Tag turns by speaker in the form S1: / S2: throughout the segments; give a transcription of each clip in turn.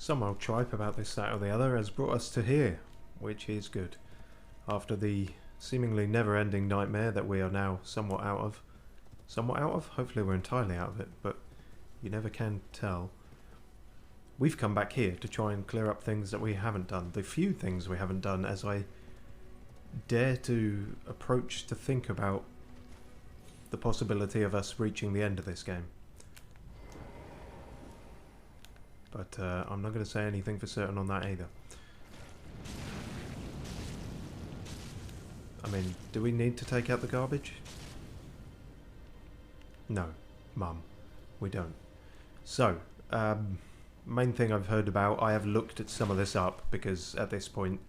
S1: Some old tripe about this, that or the other has brought us to here, which is good. After the seemingly never-ending nightmare that we are now somewhat out of. Somewhat out of? Hopefully we're entirely out of it, but you never can tell. We've come back here to try and clear up things that we haven't done. The few things we haven't done as I dare to approach to think about the possibility of us reaching the end of this game. But I'm not going to say anything for certain on that either. I mean, do we need to take out the garbage? No, Mum, we don't. So, main thing I've heard about, I have looked at some of this up because at this point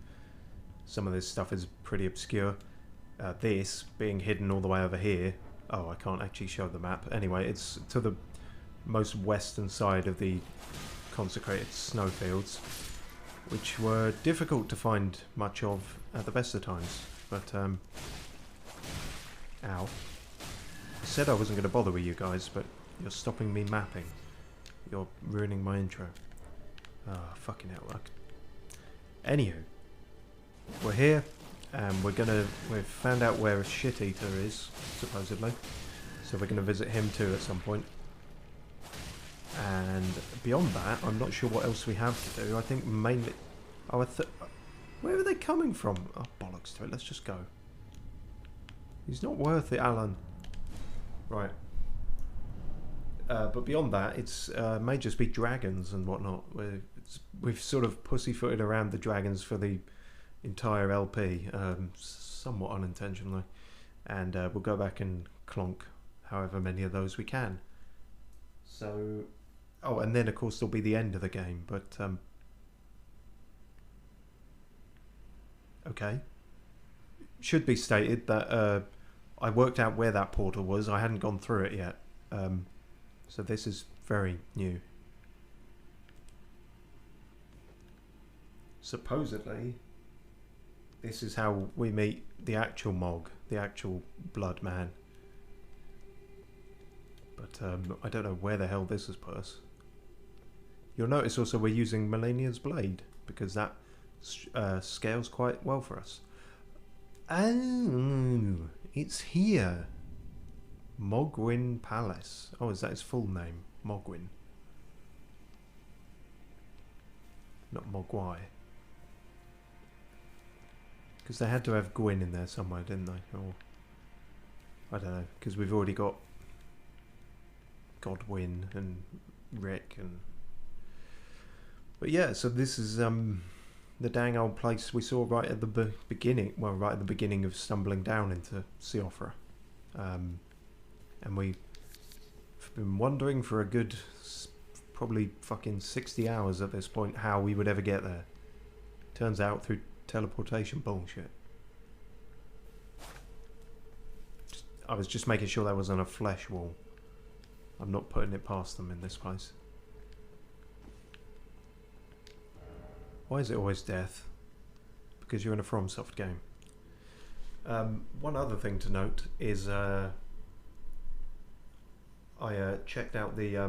S1: some of this stuff is pretty obscure. This being hidden all the way over here. Oh, I can't actually show the map. Anyway, it's to the most western side of the consecrated snowfields, which were difficult to find much of at the best of times. But, ow. I said I wasn't going to bother with you guys, but you're stopping me mapping. You're ruining my intro. Ah, oh, fucking hell. Anywho, we're here, and we've found out where a shit eater is, supposedly. So we're gonna visit him too at some point. And beyond that, I'm not sure what else we have to do. I think mainly... Oh, where are they coming from? Oh, bollocks to it. Let's just go. He's not worth it, Alan. Right. But beyond that, it's may just be dragons and whatnot. We've sort of pussyfooted around the dragons for the entire LP, somewhat unintentionally. And we'll go back and clonk however many of those we can. So... Oh, and then of course there'll be the end of the game, but... Okay. Should be stated that I worked out where that portal was. I hadn't gone through it yet. So this is very new. Supposedly, this is how we meet the actual Mohg, the actual blood man. But I don't know where the hell this has put us. You'll notice also we're using Melania's blade, because that scales quite well for us. Oh, it's here. Mohgwyn Palace. Oh, is that his full name? Mohgwyn. Not Mogwai. Because they had to have Gwyn in there somewhere, didn't they? Or I don't know, because we've already got Godwyn and Rick and... But yeah, so this is the dang old place we saw right at the beginning. Well, right at the beginning of stumbling down into Siofra. And we've been wondering for a good probably fucking 60 hours at this point how we would ever get there. Turns out through teleportation bullshit. I was just making sure that wasn't a flesh wall. I'm not putting it past them in this place. Why is it always death? Because you're in a FromSoft game. One other thing to note is I checked out the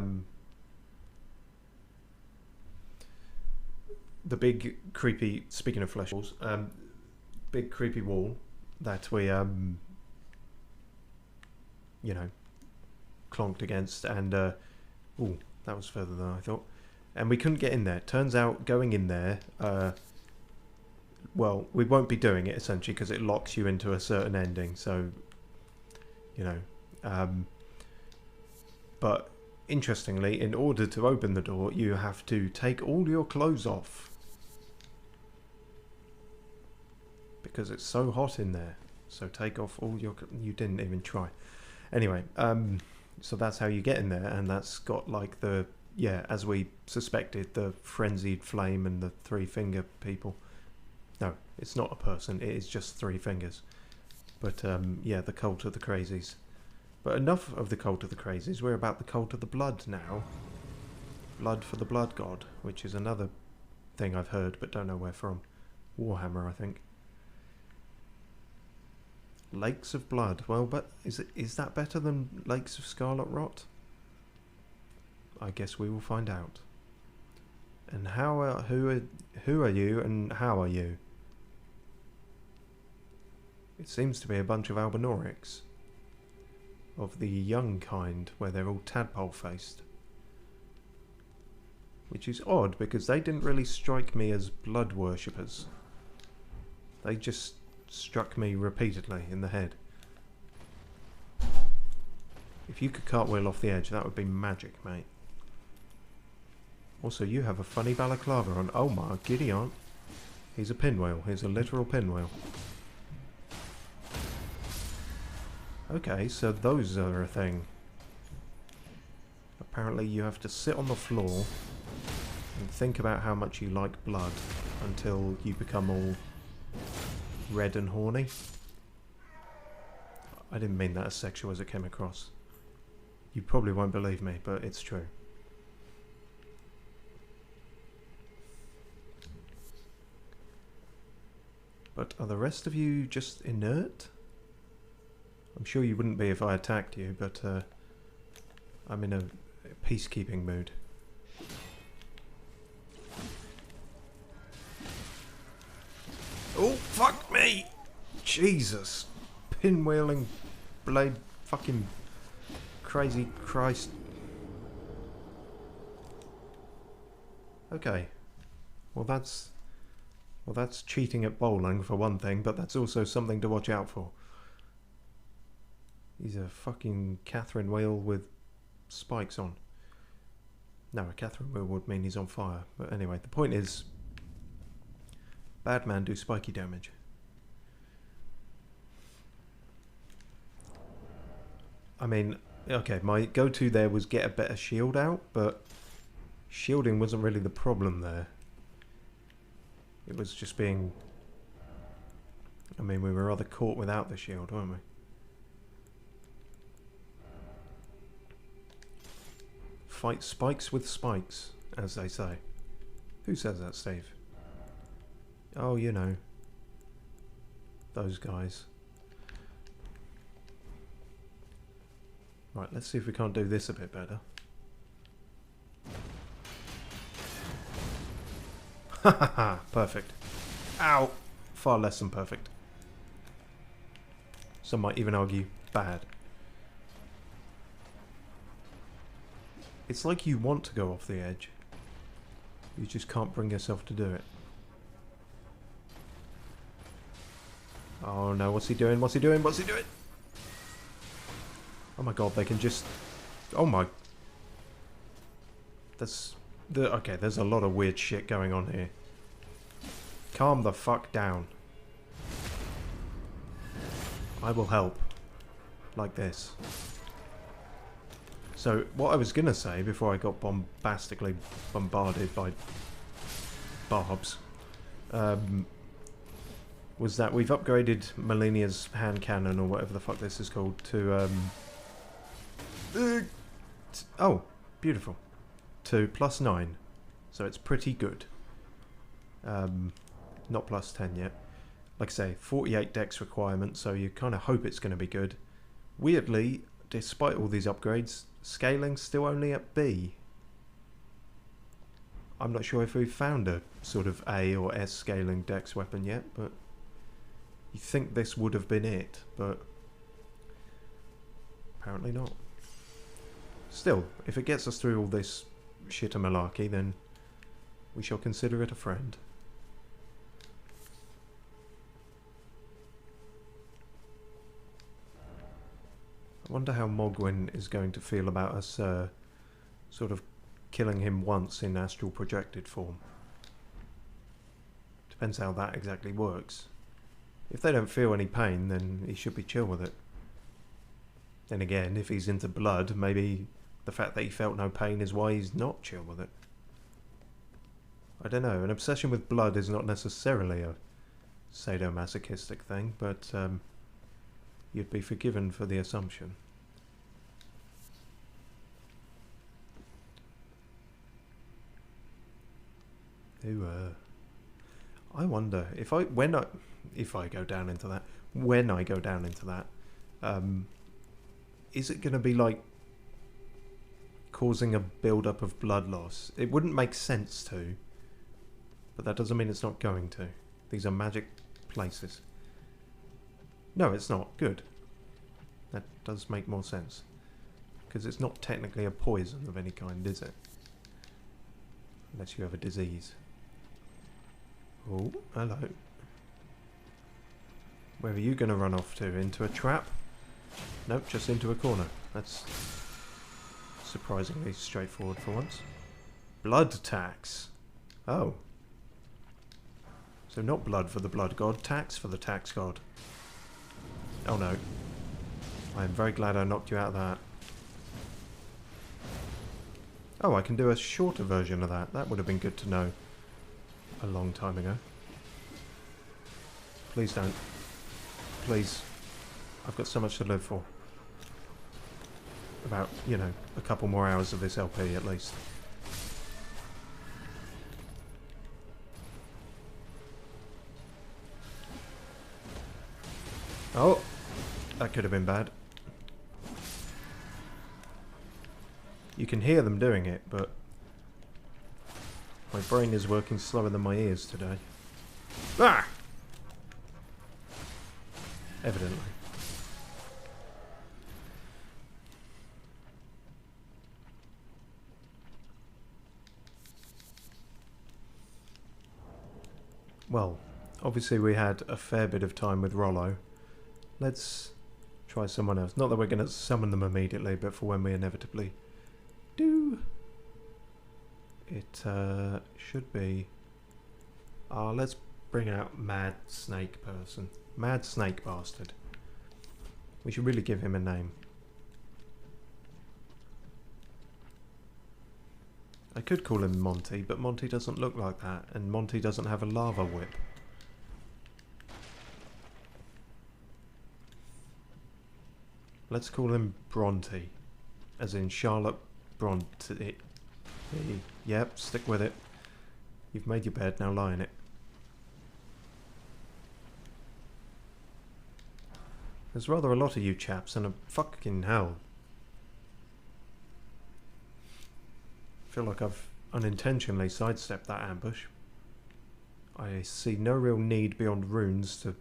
S1: big creepy, speaking of flesh walls, big creepy wall that we you know, clonked against, and ooh, that was further than I thought. And we couldn't get in there. Turns out going in there, well, we won't be doing it essentially because it locks you into a certain ending. So, you know, but interestingly, in order to open the door, you have to take all your clothes off because it's so hot in there. So take off all your... You didn't even try. Anyway, so that's how you get in there, and that's got like the... Yeah, as we suspected, the frenzied flame and the three-finger people. No, it's not a person, it is just three fingers. But, yeah, the cult of the crazies. But enough of the cult of the crazies, we're about the cult of the blood now. Blood for the blood god, which is another thing I've heard, but don't know where from. Warhammer, I think. Lakes of blood. Well, but is that better than Lakes of Scarlet Rot? I guess we will find out. And who are you and how are you? It seems to be a bunch of Albinorics. Of the young kind, where they're all tadpole-faced. Which is odd, because they didn't really strike me as blood worshippers. They just struck me repeatedly in the head. If you could cartwheel off the edge, that would be magic, mate. Also, you have a funny balaclava on. Oh my giddy aunt. He's a pinwheel. He's a literal pinwheel. Okay, so those are a thing. Apparently you have to sit on the floor and think about how much you like blood until you become all red and horny. I didn't mean that as sexual as it came across. You probably won't believe me, but it's true. But are the rest of you just inert? I'm sure you wouldn't be if I attacked you, but I'm in a peacekeeping mood. Oh, fuck me! Jesus. Pinwheeling blade fucking crazy Christ. Okay. Well that's cheating at bowling for one thing, but that's also something to watch out for. He's a fucking Catherine wheel with spikes on. No, a Catherine wheel would mean he's on fire. But anyway, the point is, bad man do spiky damage. I mean, okay, my go-to there was get a better shield out, but shielding wasn't really the problem there. It was just being... I mean, we were rather caught without the shield, weren't we? Fight spikes with spikes, as they say. Who says that, Steve? Oh, you know. Those guys. Right, let's see if we can't do this a bit better. Ha ha ha! Perfect. Ow! Far less than perfect. Some might even argue bad. It's like you want to go off the edge. You just can't bring yourself to do it. Oh no, what's he doing? What's he doing? What's he doing? Oh my god, they can just... Oh my... Okay, there's a lot of weird shit going on here. Calm the fuck down. I will help. Like this. So, what I was going to say before I got bombastically bombarded by barbs was that we've upgraded Melinia's hand cannon, or whatever the fuck this is called, to oh, beautiful, to +9, so it's pretty good. Not +10 yet. Like I say, 48 dex requirement, so you kind of hope it's going to be good. Weirdly, despite all these upgrades, scaling's still only at B. I'm not sure if we've found a sort of A or S scaling dex weapon yet, but you think this would have been it, but apparently not. Still, if it gets us through all this shit and malarkey, then we shall consider it a friend. I wonder how Mohg is going to feel about us sort of killing him once in astral projected form. Depends how that exactly works. If they don't feel any pain, then he should be chill with it. Then again, if he's into blood, maybe the fact that he felt no pain is why he's not chill with it. I don't know, an obsession with blood is not necessarily a sadomasochistic thing, but you'd be forgiven for the assumption. Ooh, I wonder if I go down into that, when I go down into that, is it going to be like causing a build-up of blood loss. It wouldn't make sense to, but that doesn't mean it's not going to. These are magic places. No, it's not. Good. That does make more sense. Because it's not technically a poison of any kind, is it? Unless you have a disease. Oh, hello. Where are you going to run off to? Into a trap? Nope, just into a corner. That's surprisingly straightforward for once. Blood tax. Oh. So not blood for the blood god, tax for the tax god. Oh no. I am very glad I knocked you out of that. Oh, I can do a shorter version of that. That would have been good to know a long time ago. Please don't. Please. I've got so much to live for. About, you know, a couple more hours of this LP at least. Oh! That could have been bad. You can hear them doing it, but my brain is working slower than my ears today. Ah! Evidently. Well, obviously we had a fair bit of time with Rollo. Let's try someone else. Not that we're going to summon them immediately, but for when we inevitably do. It should be... let's bring out Mad Snake Person. Mad Snake Bastard. We should really give him a name. I could call him Monty, but Monty doesn't look like that, and Monty doesn't have a lava whip. Let's call him Bronte, as in Charlotte Bronte. Yep, stick with it. You've made your bed, now lie in it. There's rather a lot of you chaps, and a fucking hell. I feel like I've unintentionally sidestepped that ambush. I see no real need beyond runes to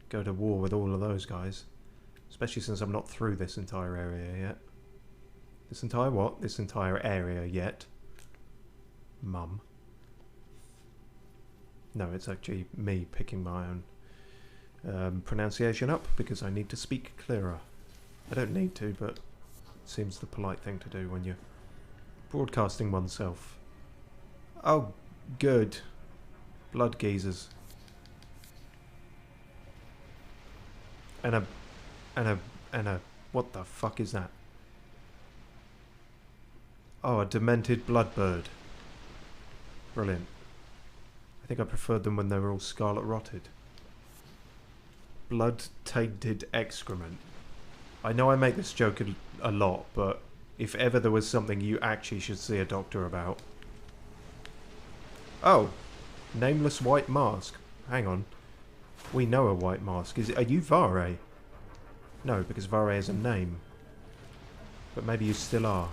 S1: go to war with all of those guys. Especially since I'm not through this entire area yet. This entire what? This entire area yet. Mum. No, it's actually me picking my own pronunciation up because I need to speak clearer. I don't need to, but it seems the polite thing to do when you're broadcasting oneself. Oh, good. Blood geezers. And a... What the fuck is that? Oh, a demented bloodbird. Brilliant. I think I preferred them when they were all scarlet rotted. Blood-tainted excrement. I know I make this joke a lot, but if ever there was something you actually should see a doctor about... Oh! Nameless white mask. Hang on. We know a white mask. Are you Vare? No, because Vare is a name. But maybe you still are.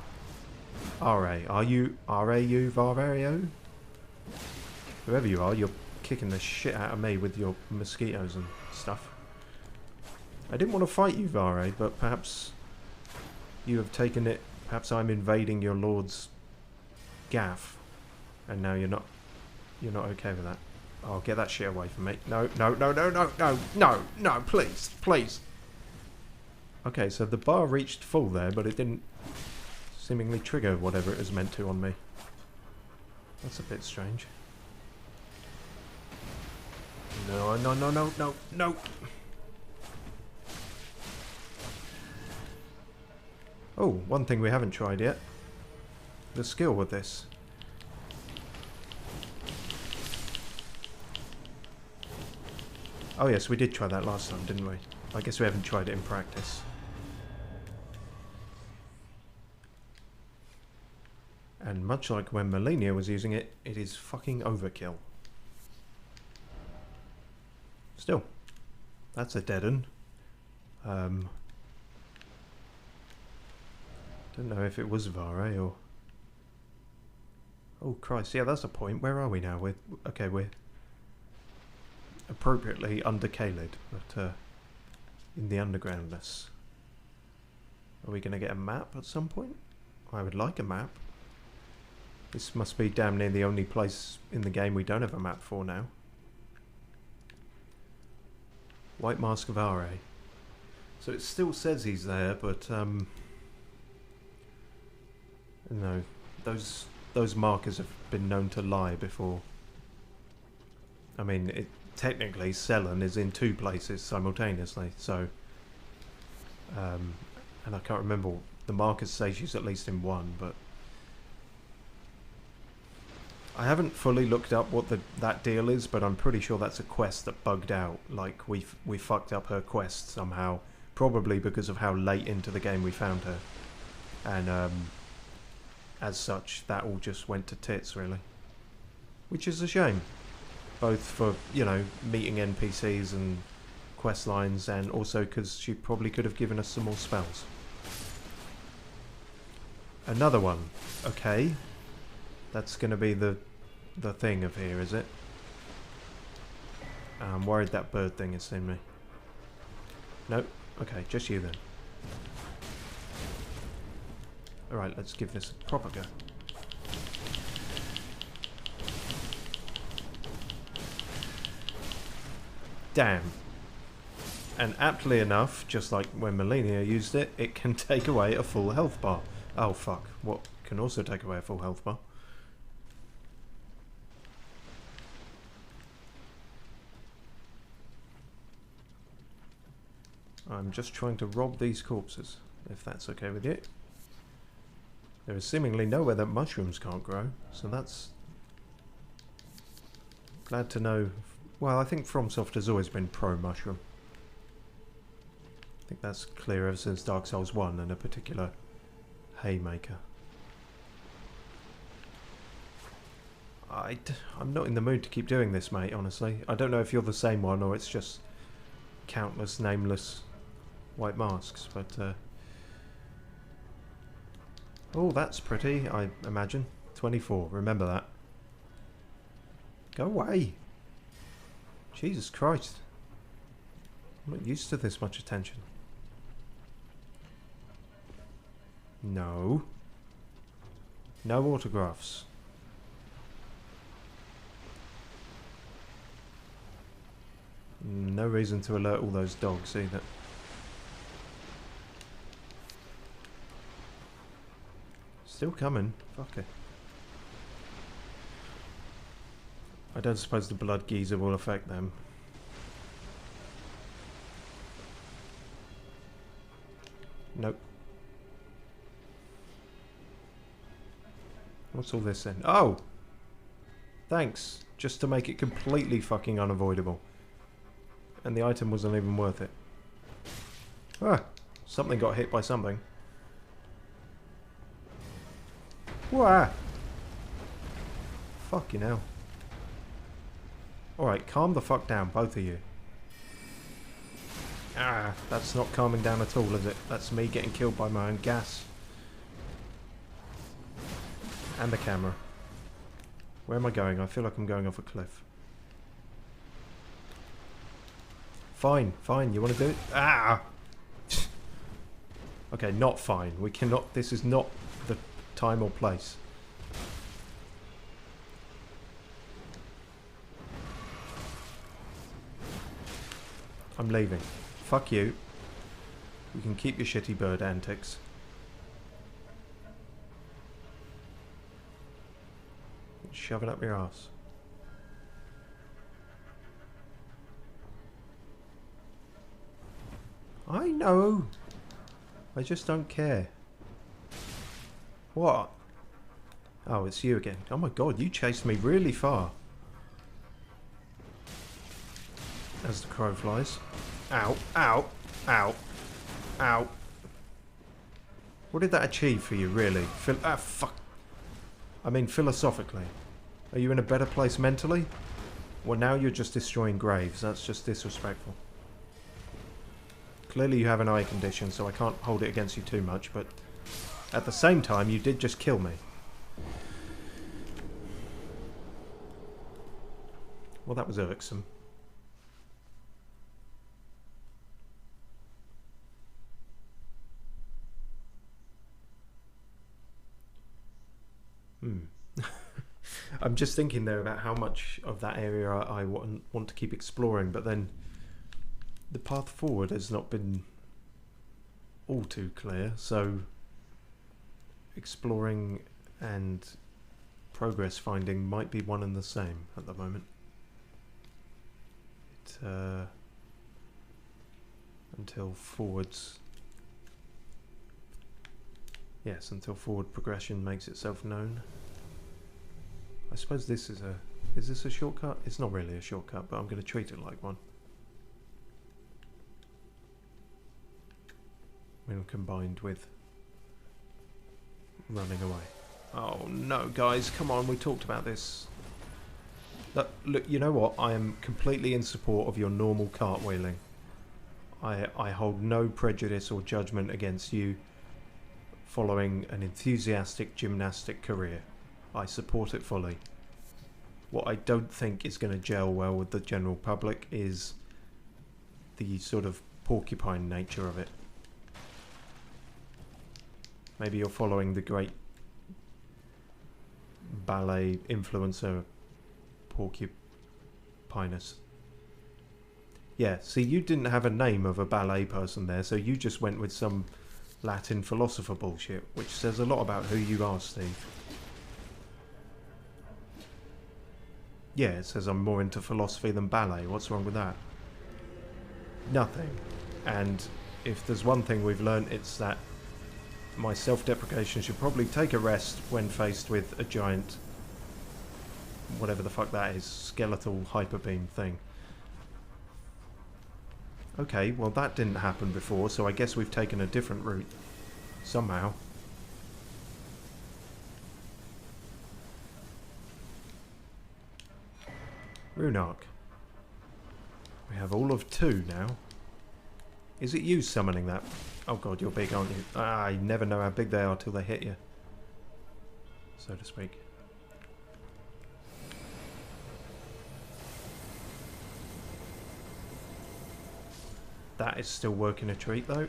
S1: Ra. Are you Vario? Whoever you are, you're kicking the shit out of me with your mosquitoes and stuff. I didn't want to fight you, Vare, but perhaps you have taken it. Perhaps I'm invading your lord's gaff, and now you're not okay with that. Oh, get that shit away from me! No, no, no, no, no, no, no, no! Please, please. Okay, so the bar reached full there, but it didn't seemingly trigger whatever it was meant to on me. That's a bit strange. No, no, no, no, no, no! Oh, one thing we haven't tried yet. The skill with this. Oh yes, we did try that last time, didn't we? I guess we haven't tried it in practice. And much like when Melania was using it, it is fucking overkill. Still, that's a dead end. Don't know if it was Vare or... Oh Christ, yeah, that's a point. Where are we now? Okay, we're appropriately under Caelid, but in the undergroundness. Are we going to get a map at some point? I would like a map. This must be damn near the only place in the game we don't have a map for now. White Mask of Are. So it still says he's there, but no, those markers have been known to lie before. I mean, technically Sellen is in 2 places simultaneously, so and I can't remember, the markers say she's at least in 1, but I haven't fully looked up what that deal is, but I'm pretty sure that's a quest that bugged out. Like we fucked up her quest somehow, probably because of how late into the game we found her, and as such that all just went to tits really, which is a shame, both for, you know, meeting NPCs and quest lines, and also because she probably could have given us some more spells. Another one. Okay. That's going to be the thing of here, is it? I'm worried that bird thing has seen me. Nope. Okay, just you then. Alright, let's give this a proper go. Damn. And aptly enough, just like when Melania used it, it can take away a full health bar. Oh fuck, what can also take away a full health bar? I'm just trying to rob these corpses, if that's okay with you. There is seemingly nowhere that mushrooms can't grow, so that's... glad to know. Well, I think FromSoft has always been pro-mushroom. I think that's clear ever since Dark Souls 1 and a particular haymaker. I'm not in the mood to keep doing this, mate, honestly. I don't know if you're the same one or it's just countless nameless white masks, but oh, that's pretty, I imagine. 24, remember that. Go away. Jesus Christ. I'm not used to this much attention. No. No autographs. No reason to alert all those dogs either. Still coming. Fuck it. I don't suppose the blood geyser will affect them. Nope. What's all this then? Oh! Thanks. Just to make it completely fucking unavoidable. And the item wasn't even worth it. Ah! Something got hit by something. Wah! Fucking hell. Alright, calm the fuck down, both of you. Ah, that's not calming down at all, is it? That's me getting killed by my own gas. And the camera. Where am I going? I feel like I'm going off a cliff. Fine, fine, you want to do it? Ah! Okay, not fine. We cannot... This is not the time or place. I'm leaving. Fuck you. You can keep your shitty bird antics. Shove it up your ass. I know. I just don't care. What? Oh, it's you again. Oh my god, you chased me really far. As the crow flies. Ow, ow, ow, ow. What did that achieve for you, really? Ah, fuck. I mean, philosophically. Are you in a better place mentally? Well, now you're just destroying graves. That's just disrespectful. Clearly you have an eye condition, so I can't hold it against you too much, but At the same time, you did just kill me. Well, that was irksome. I'm just thinking there about how much of that area I want to keep exploring, but then the path forward has not been all too clear, so exploring and progress finding might be one and the same at the moment. Until forwards... Yes, until forward progression makes itself known. I suppose this is a... Is this a shortcut? It's not really a shortcut, but I'm going to treat it like one. When combined with running away. Oh no, guys, come on, we talked about this. Look, you know what? I am completely in support of your normal cartwheeling. I hold no prejudice or judgment against you following an enthusiastic gymnastic career. I support it fully. What I don't think is going to gel well with the general public is the sort of porcupine nature of it. Maybe you're following the great ballet influencer Porcupinus. Yeah, see, you didn't have a name of a ballet person there, so you just went with some Latin philosopher bullshit, which says a lot about who you are, Steve. Yeah, it says I'm more into philosophy than ballet. What's wrong with that? Nothing. And if there's one thing we've learned, it's that my self-deprecation should probably take a rest when faced with a giant, whatever the fuck that is, skeletal hyperbeam thing. Okay, well that didn't happen before, so I guess we've taken a different route. Somehow. Rune arc. We have all of 2 now. Is it you summoning that? Oh god, you're big, aren't you? Ah, you never know how big they are till they hit you. So to speak. That is still working a treat though.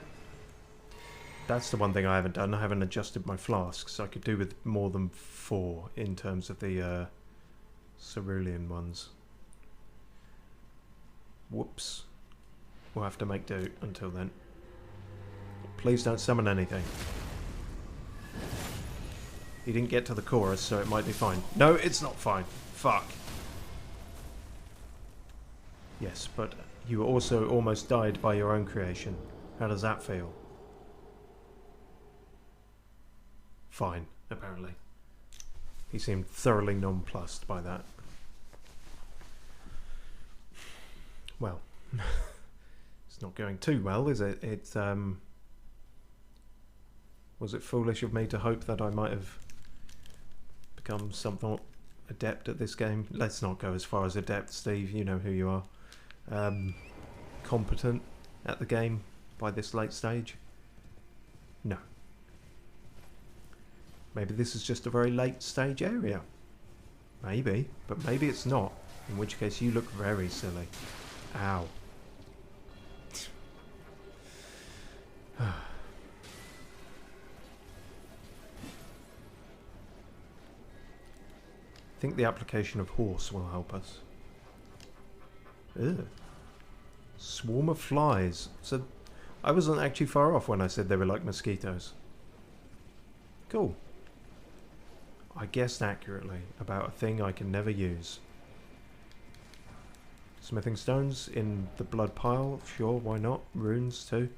S1: That's the one thing I haven't done. I haven't adjusted my flasks. I could do with more than 4 in terms of the cerulean ones. Whoops. We'll have to make do until then. Please don't summon anything. You didn't get to the chorus, so it might be fine. No, it's not fine. Fuck. Yes, but you also almost died by your own creation. How does that feel? Fine, apparently. He seemed thoroughly nonplussed by that. Well, it's not going too well, is it? Was it foolish of me to hope that I might have become somewhat adept at this game? Let's not go as far as adept, Steve. You know who you are. Competent at the game by this late stage? No. Maybe this is just a very late stage area. Maybe, but maybe it's not. In which case you look very silly. Ow. I think the application of horse will help us. Ugh. Swarm of flies. So I wasn't actually far off when I said they were like mosquitoes. Cool. I guessed accurately about a thing I can never use. Smithing stones in the blood pile, sure, why not? Runes too.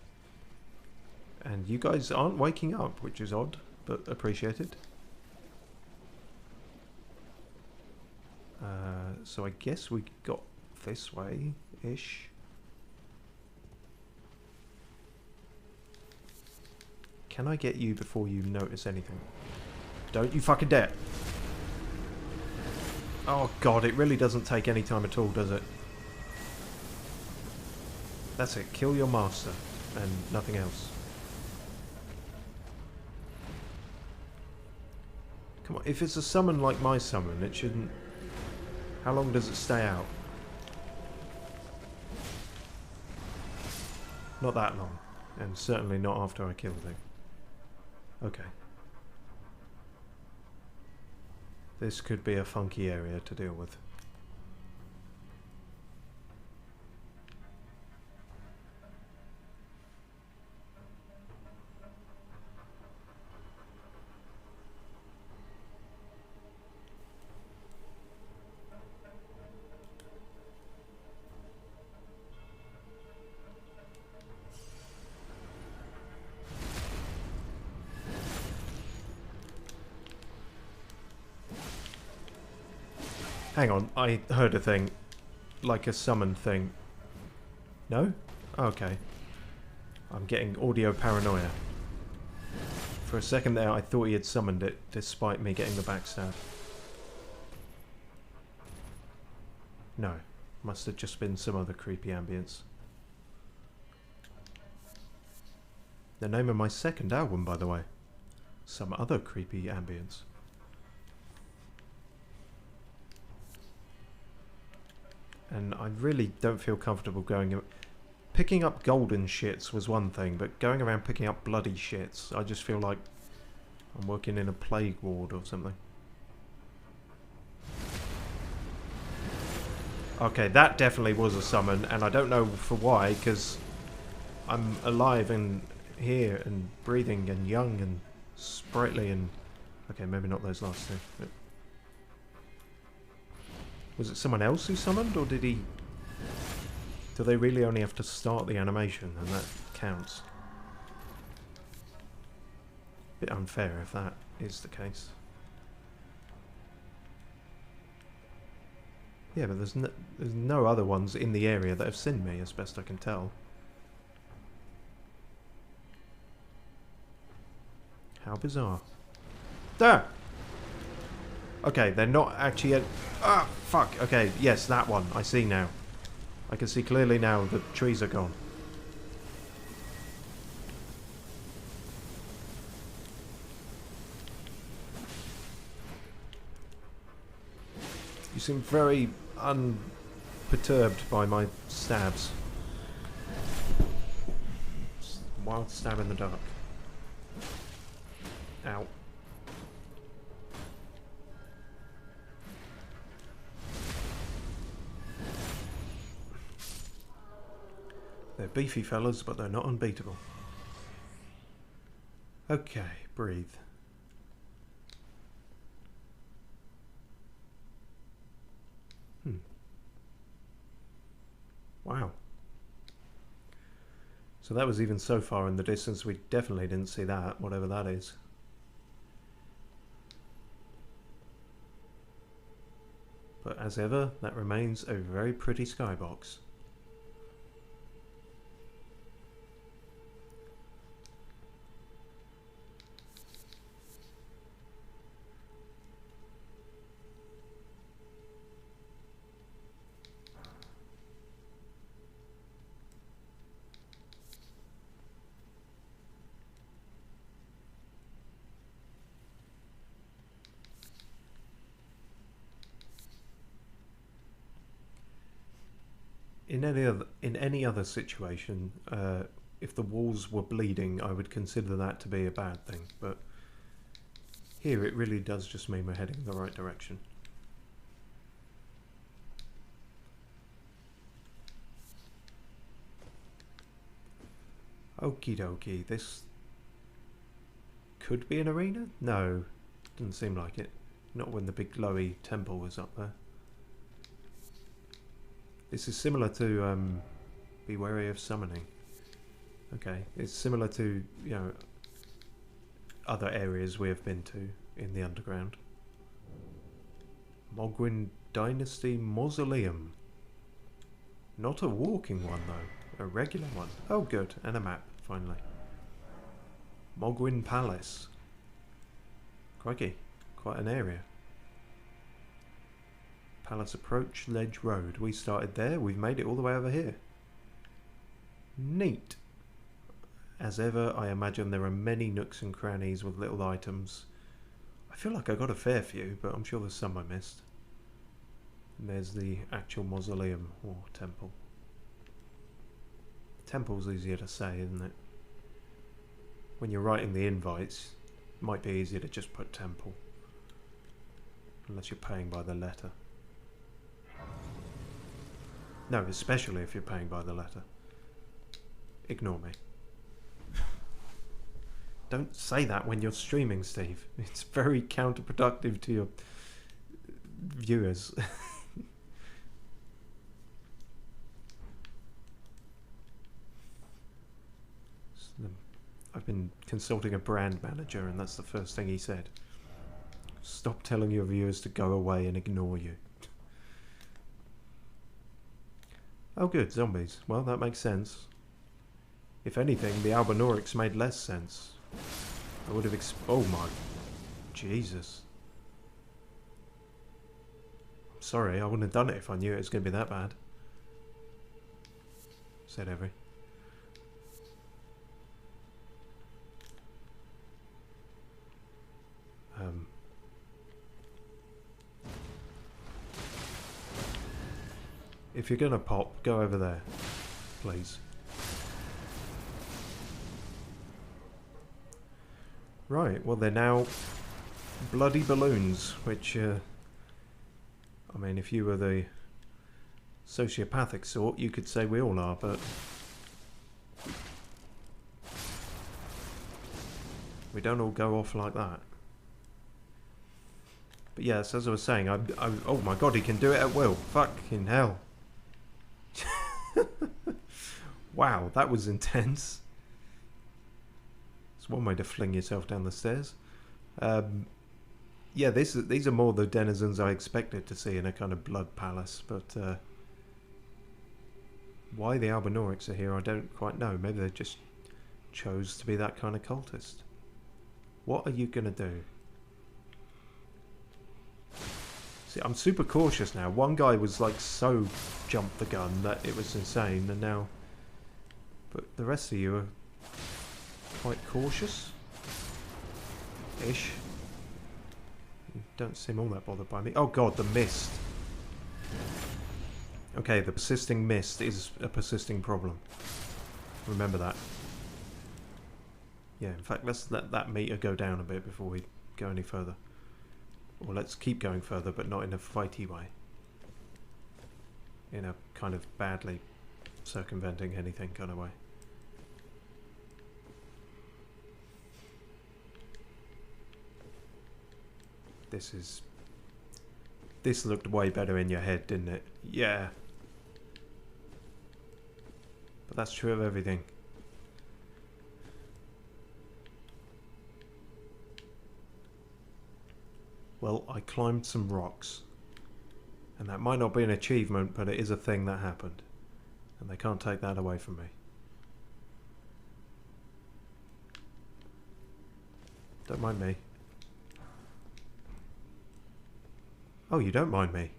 S1: And you guys aren't waking up, which is odd, but appreciated. So I guess we got this way-ish. Can I get you before you notice anything? Don't you fucking dare! Oh god, it really doesn't take any time at all, does it? That's it, kill your master, and nothing else. Come on, if it's a summon like my summon, it shouldn't... How long does it stay out? Not that long. And certainly not after I killed it. Okay. This could be a funky area to deal with. Hang on, I heard a thing. Like a summon thing. No? Okay. I'm getting audio paranoia. For a second there, I thought he had summoned it, despite me getting the backstab. No. Must have just been some other creepy ambience. The name of my second album, by the way. Some other creepy ambience. And I really don't feel comfortable going... Picking up golden shits was one thing, but going around picking up bloody shits, I just feel like I'm working in a plague ward or something. Okay, that definitely was a summon, and I don't know for why, because I'm alive and here and breathing and young and sprightly and... Okay, maybe not those last two. But... Was it someone else who summoned, or did he... Do they really only have to start the animation, and that counts? Bit unfair if that is the case. Yeah, but there's no other ones in the area that have seen me, as best I can tell. How bizarre. There! Okay, they're not actually at... Ah, fuck! Okay, yes, that one. I see now. I can see clearly now the trees are gone. You seem very unperturbed by my stabs. Wild stab in the dark. Ow. They're beefy fellas, but they're not unbeatable. Okay, breathe. Wow. So that was even so far in the distance, we definitely didn't see that, whatever that is. But as ever, that remains a very pretty skybox. In any other situation, if the walls were bleeding, I would consider that to be a bad thing. But here, it really does just mean we're heading in the right direction. Okie dokie. This could be an arena? No, doesn't seem like it. Not when the big glowy temple was up there. This is similar to be wary of summoning. Okay, it's similar to, you know, other areas we have been to in the underground. Mohg Dynasty Mausoleum. Not a walking one though, a regular one. Oh good, and a map, finally. Mohg Palace. Crikey, quite an area. Palace Approach, Ledge Road. We started there, we've made it all the way over here. Neat. As ever, I imagine there are many nooks and crannies with little items. I feel like I got a fair few, but I'm sure there's some I missed. And there's the actual mausoleum or temple. Temple's easier to say, isn't it? When you're writing the invites, it might be easier to just put temple. Unless you're paying by the letter. No, especially if you're paying by the letter. Ignore me. Don't say that when you're streaming, Steve. It's very counterproductive to your viewers. I've been consulting a brand manager, and that's the first thing he said. Stop telling your viewers to go away and ignore you. Oh good, zombies. Well, that makes sense. If anything, the Albinaurics made less sense. I would have oh my... Jesus. I'm sorry, I wouldn't have done it if I knew it was going to be that bad. Said every. If you're gonna pop, go over there, please. Right, well they're now bloody balloons, which, I mean, if you were the sociopathic sort, you could say we all are, but we don't all go off like that. But yes, as I was saying, oh my god, he can do it at will. Fucking hell. Wow, that was intense. It's one way to fling yourself down the stairs. Yeah, these are more the denizens I expected to see in a kind of blood palace, but why the Albinaurics are here, I don't quite know. Maybe they just chose to be that kind of cultist. What are you gonna do? See, I'm super cautious now. One guy was like so jumped the gun that it was insane, and now... But the rest of you are quite cautious? Ish. You don't seem all that bothered by me. Oh god, the mist. Okay, the persisting mist is a persisting problem. Remember that. Yeah, in fact, let's let that meter go down a bit before we go any further. Or let's keep going further, but not in a fighty way. In a kind of badly circumventing anything kind of way. This looked way better in your head, didn't it? Yeah. But that's true of everything. Well, I climbed some rocks. And that might not be an achievement, but it is a thing that happened. And they can't take that away from me. Don't mind me. Oh, you don't mind me?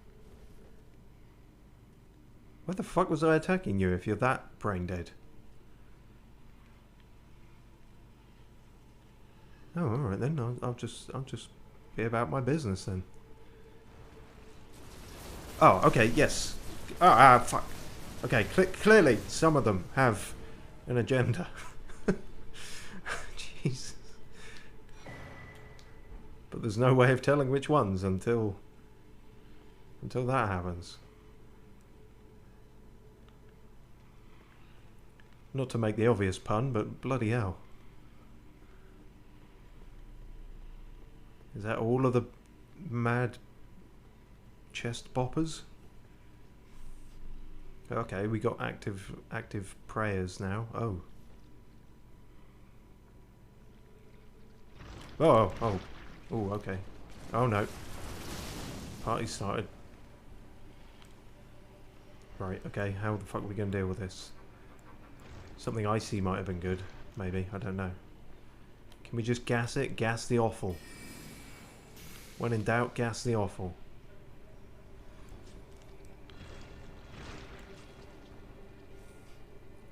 S1: Why the fuck was I attacking you if you're that brain dead? Oh, alright then. I'll just be about my business then. Oh, okay, yes. Oh, fuck. Okay, clearly some of them have an agenda. Jesus. But there's no way of telling which ones until that happens. Not to make the obvious pun, but bloody hell. Is that all of the mad chest boppers? Okay, we got active prayers now. Oh. Oh, okay. Oh no. Party started. Right, okay, how the fuck are we going to deal with this? Something icy might have been good, maybe, I don't know. Can we just gas it? Gas the offal. When in doubt, gas the offal.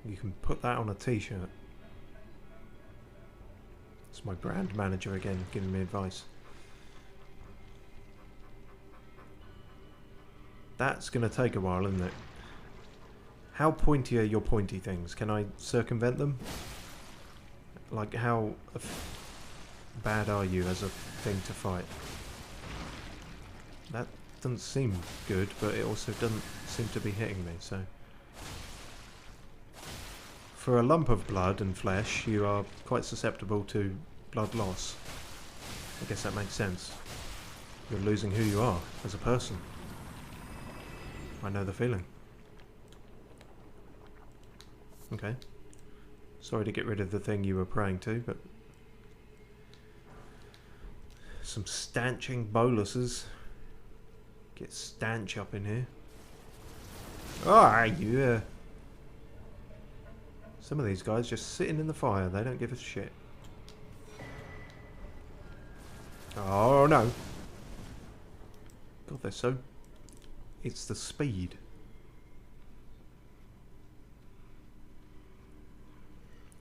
S1: You can put that on a t-shirt. It's my brand manager again giving me advice. That's going to take a while, isn't it? How pointy are your pointy things? Can I circumvent them? Like, how bad are you as a thing to fight? That doesn't seem good, but it also doesn't seem to be hitting me, so... For a lump of blood and flesh, you are quite susceptible to blood loss. I guess that makes sense. You're losing who you are as a person. I know the feeling. Okay. Sorry to get rid of the thing you were praying to, but... Some stanching boluses. Get stanch up in here. Ah, you... Some of these guys just sitting in the fire. They don't give a shit. Oh, no. God, they're so... It's the speed.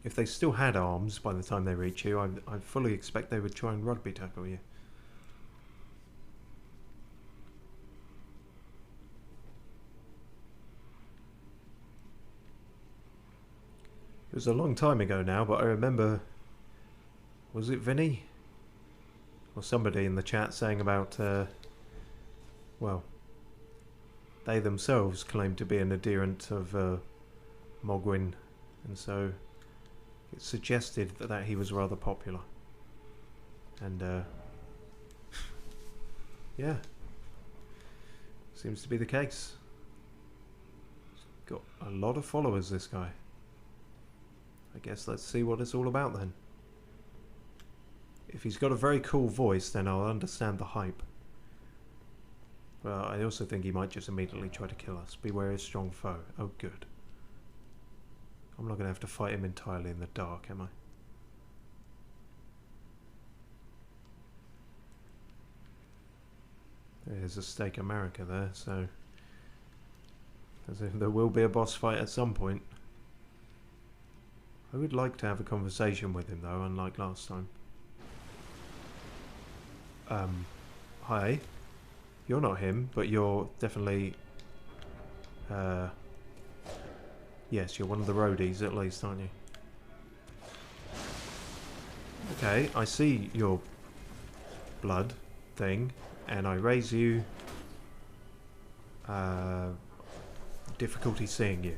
S1: If they still had arms by the time they reach you, I fully expect they would try and rugby tackle you. It was a long time ago now, but I remember... Was it Vinny? Or somebody in the chat saying about... well... They themselves claimed to be an adherent of Mohg, and so... It suggested that he was rather popular. And, yeah. Seems to be the case. He's got a lot of followers, this guy. I guess let's see what it's all about then. If he's got a very cool voice, then I'll understand the hype. But I also think he might just immediately try to kill us. Beware his strong foe. Oh, good. I'm not going to have to fight him entirely in the dark, am I? There's a Stake America there, so... As if there will be a boss fight at some point. I would like to have a conversation with him, though, unlike last time. Hi. You're not him, but you're definitely... Yes, you're one of the roadies at least, aren't you? Okay, I see your blood thing, and I raise you... difficulty seeing you.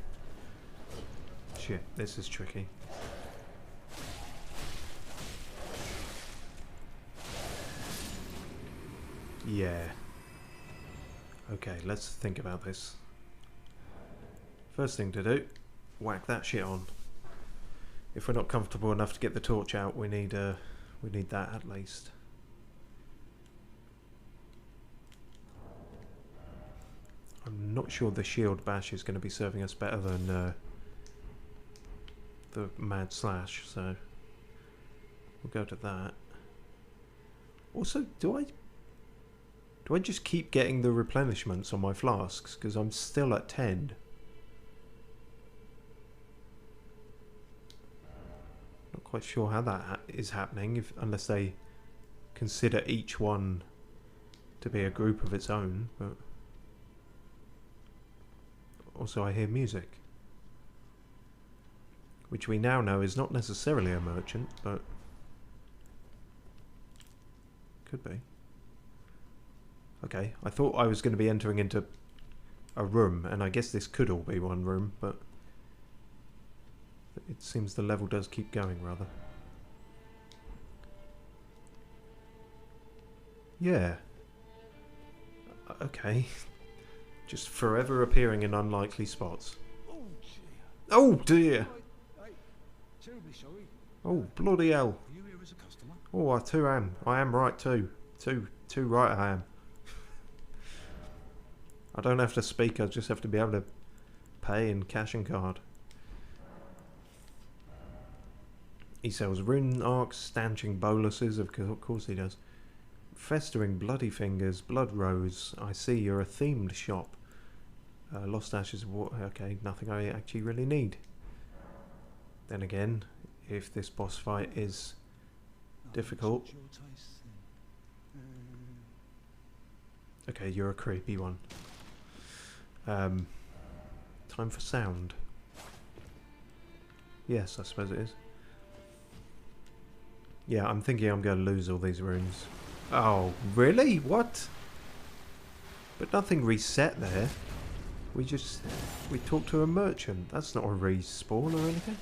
S1: Shit, this is tricky. Yeah. Okay, let's think about this. First thing to do, whack that shit on. If we're not comfortable enough to get the torch out, we need that at least. I'm not sure the shield bash is going to be serving us better than the mad slash, so we'll go to that. Also, do I just keep getting the replenishments on my flasks? Because I'm still at 10. Not quite sure how that is happening, unless they consider each one to be a group of its own. But also I hear music, which we now know is not necessarily a merchant, but could be. Okay, I thought I was going to be entering into a room, and I guess this could all be one room, but it seems the level does keep going, rather. Yeah. Okay. Just forever appearing in unlikely spots. Oh dear!
S2: Terribly sorry.
S1: Oh, bloody hell.
S2: Are you here as a customer?
S1: Oh, I too am. I am right too. Too right I am. I don't have to speak, I just have to be able to pay in cash and card. He sells rune arcs, stanching boluses, of course he does. Festering bloody fingers, blood rose. I see you're a themed shop. Lost ashes of water. Okay, nothing I actually really need. Then again, if this boss fight is difficult. Okay, you're a creepy one. Time for sound. Yes, I suppose it is. Yeah, I'm thinking I'm going to lose all these runes. Oh, really? What? But nothing reset there. We talked to a merchant. That's not a respawn or anything.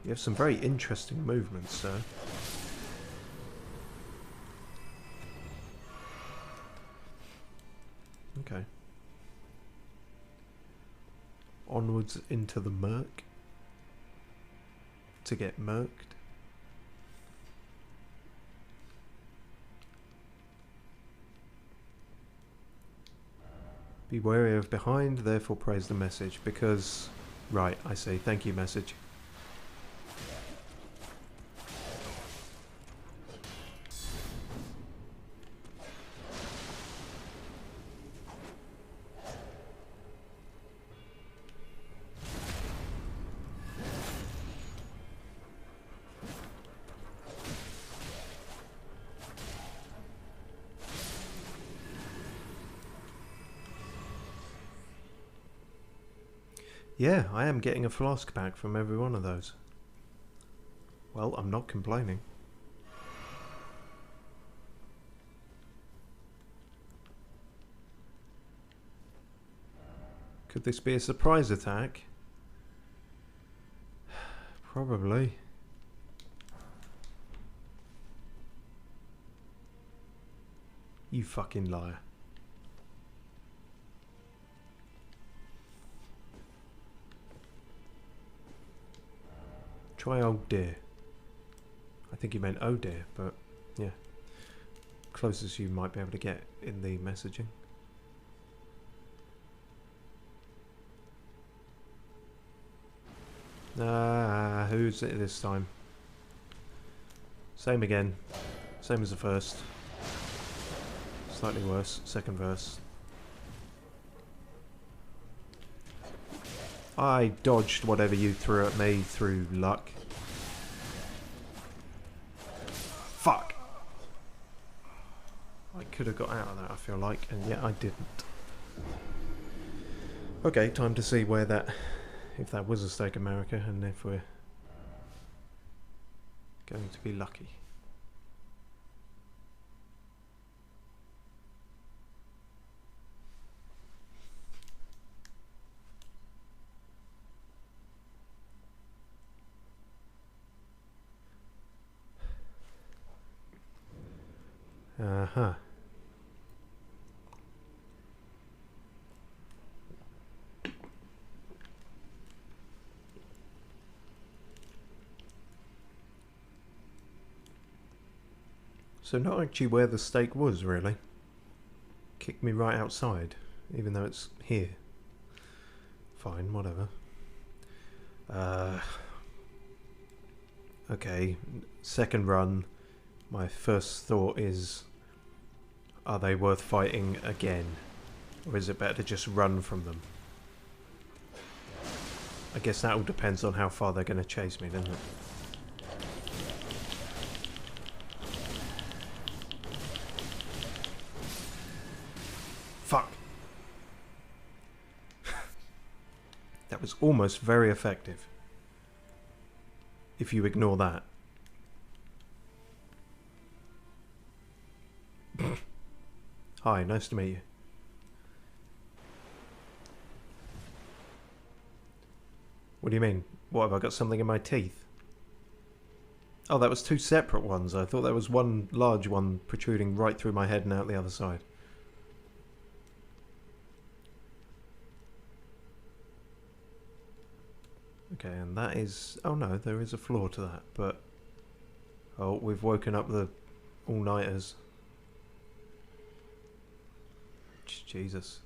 S1: You have some very interesting movements, sir. Okay. Onwards into the murk. To get murked. Be wary of behind, therefore praise the message, because... Right, I see. Thank you, message. Yeah, I am getting a flask back from every one of those. Well, I'm not complaining. Could this be a surprise attack? Probably. You fucking liar. Try oh dear. I think you meant oh dear, but yeah. Closest you might be able to get in the messaging. Ah, who's it this time? Same again. Same as the first. Slightly worse. Second verse. I dodged whatever you threw at me through luck. Fuck! I could have got out of that, I feel like, and yet I didn't. Okay, time to see where that... if that was a stake America, and if we're going to be lucky. Uh-huh. So not actually where the stake was, really. Kicked me right outside, even though it's here. Fine, whatever. Okay, second run. My first thought is, are they worth fighting again? Or is it better to just run from them? I guess that all depends on how far they're going to chase me, doesn't it? Fuck! That was almost very effective. If you ignore that. Hi, nice to meet you. What do you mean? What, have I got something in my teeth? Oh, that was two separate ones. I thought there was one large one protruding right through my head and out the other side. Okay, and that is... oh no, there is a flaw to that, but... oh, we've woken up the all-nighters. Jesus.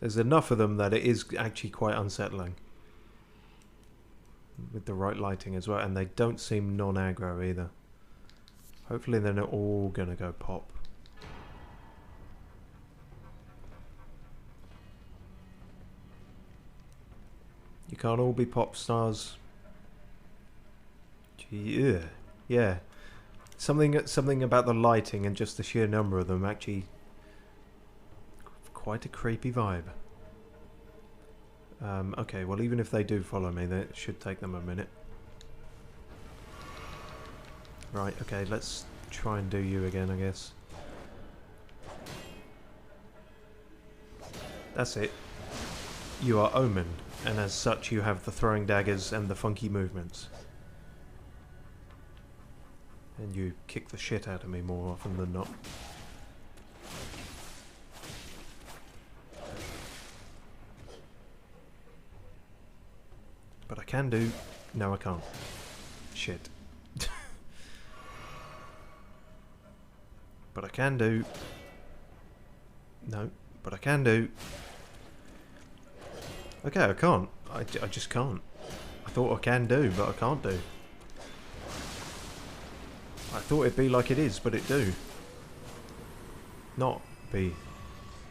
S1: There's enough of them that it is actually quite unsettling. With the right lighting as well, and they don't seem non-aggro either. Hopefully they're not all gonna go pop. You can't all be pop stars. Gee, yeah. Something about the lighting and just the sheer number of them actually quite a creepy vibe. Okay, well even if they do follow me, that should take them a minute. Right, okay, let's try and do you again, I guess. That's it. You are Omen, and as such you have the throwing daggers and the funky movements. And you kick the shit out of me more often than not. But I can do... No, I can't. Shit. But I can do... No, but I can do... Okay, I can't. I just can't. I thought I can do, but I can't do. I thought it'd be like it is, but it do. Not be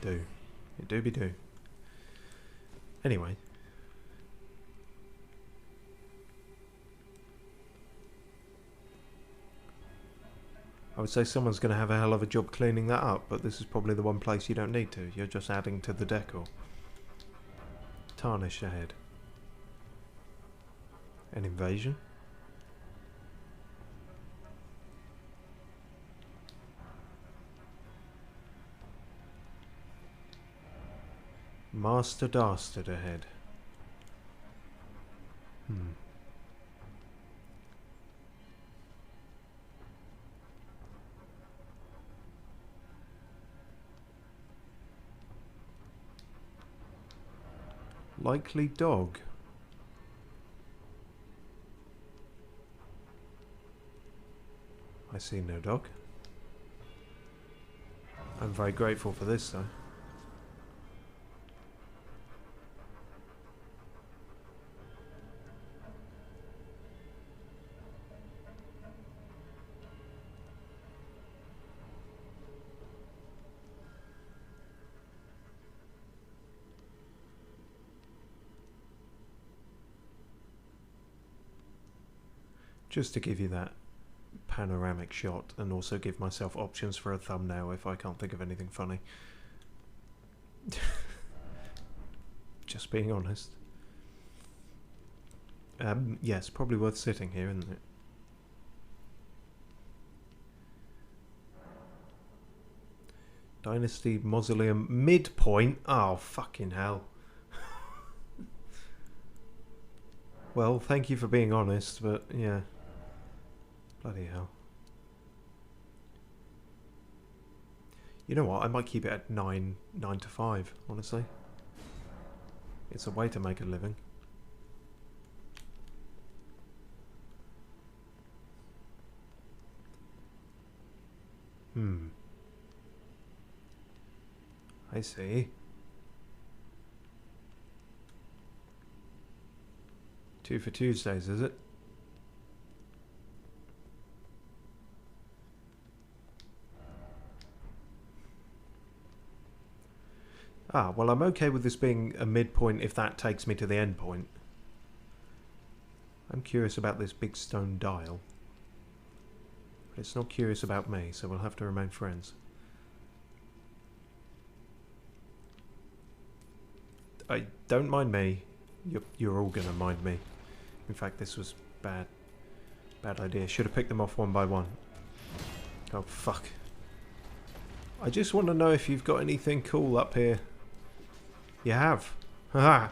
S1: do. It do be do. Anyway. I would say someone's going to have a hell of a job cleaning that up, but this is probably the one place you don't need to. You're just adding to the decor. Tarnish ahead. An invasion? Master Dastard ahead. Likely dog. I see no dog. I'm very grateful for this though. Just to give you that panoramic shot and also give myself options for a thumbnail if I can't think of anything funny. Just being honest. Yes, probably worth sitting here, isn't it? Dynasty Mausoleum midpoint? Oh, fucking hell. Well, thank you for being honest, but yeah. Bloody hell. You know what? I might keep it at 9 to 5, honestly. It's a way to make a living. I see. 2 for Tuesdays, is it? Ah, well I'm okay with this being a midpoint if that takes me to the end point. I'm curious about this big stone dial. But it's not curious about me, so we'll have to remain friends. Don't mind me. You're all gonna mind me. In fact, this was bad idea. Should have picked them off one by one. Oh fuck. I just want to know if you've got anything cool up here. You have. Haha.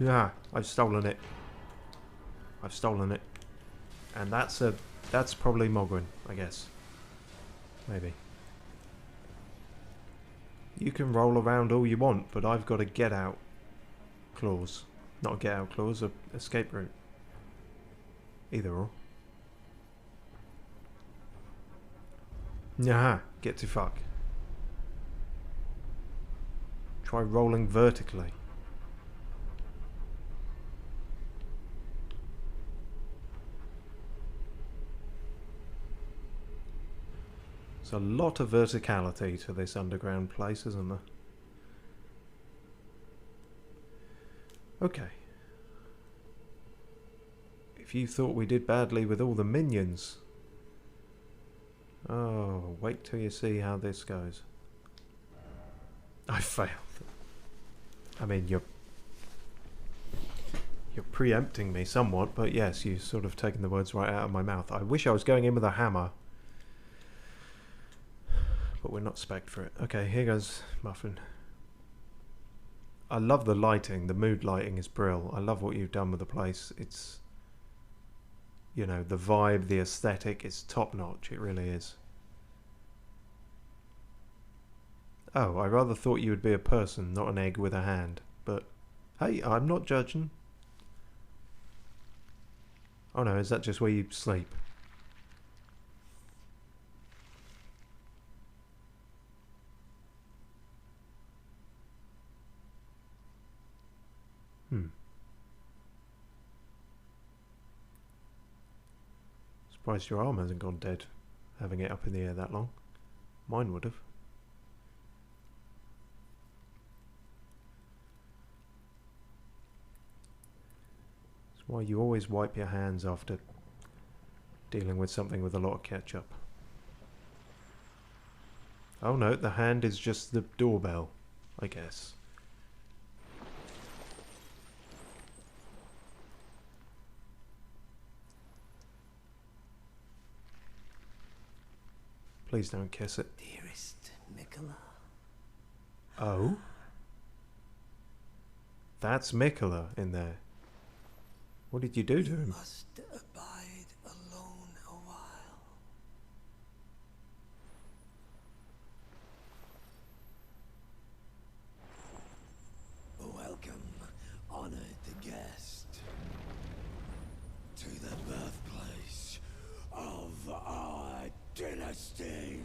S1: Yeah, I've stolen it. I've stolen it. And that's probably Mohg, I guess. Maybe. You can roll around all you want, but I've got a get out clause. Not a get out clause, a escape route. Either or. Nah, get to fuck. Try rolling vertically. There's a lot of verticality to this underground place, isn't there? Okay. If you thought we did badly with all the minions, Oh, wait till you see how this goes. I failed. I mean, you're preempting me somewhat, but yes, you've sort of taken the words right out of my mouth. I wish I was going in with a hammer. But we're not spec'd for it. Okay, here goes Muffin. I love the lighting. The mood lighting is brill. I love what you've done with the place. It's, you know, the vibe, the aesthetic is top notch. It really is. Oh, I rather thought you would be a person, not an egg with a hand. But, hey, I'm not judging. Oh no, is that just where you sleep? Surprised your arm hasn't gone dead, having it up in the air that long. Mine would have. That's why you always wipe your hands after dealing with something with a lot of ketchup. Oh no, the hand is just the doorbell, I guess. Please don't kiss it.
S3: Dearest MacLeod.
S1: Oh? That's Mikola in there. What did you do to him?
S3: Must abide alone a while. Welcome, honored guest, to the birthplace of our dynasty.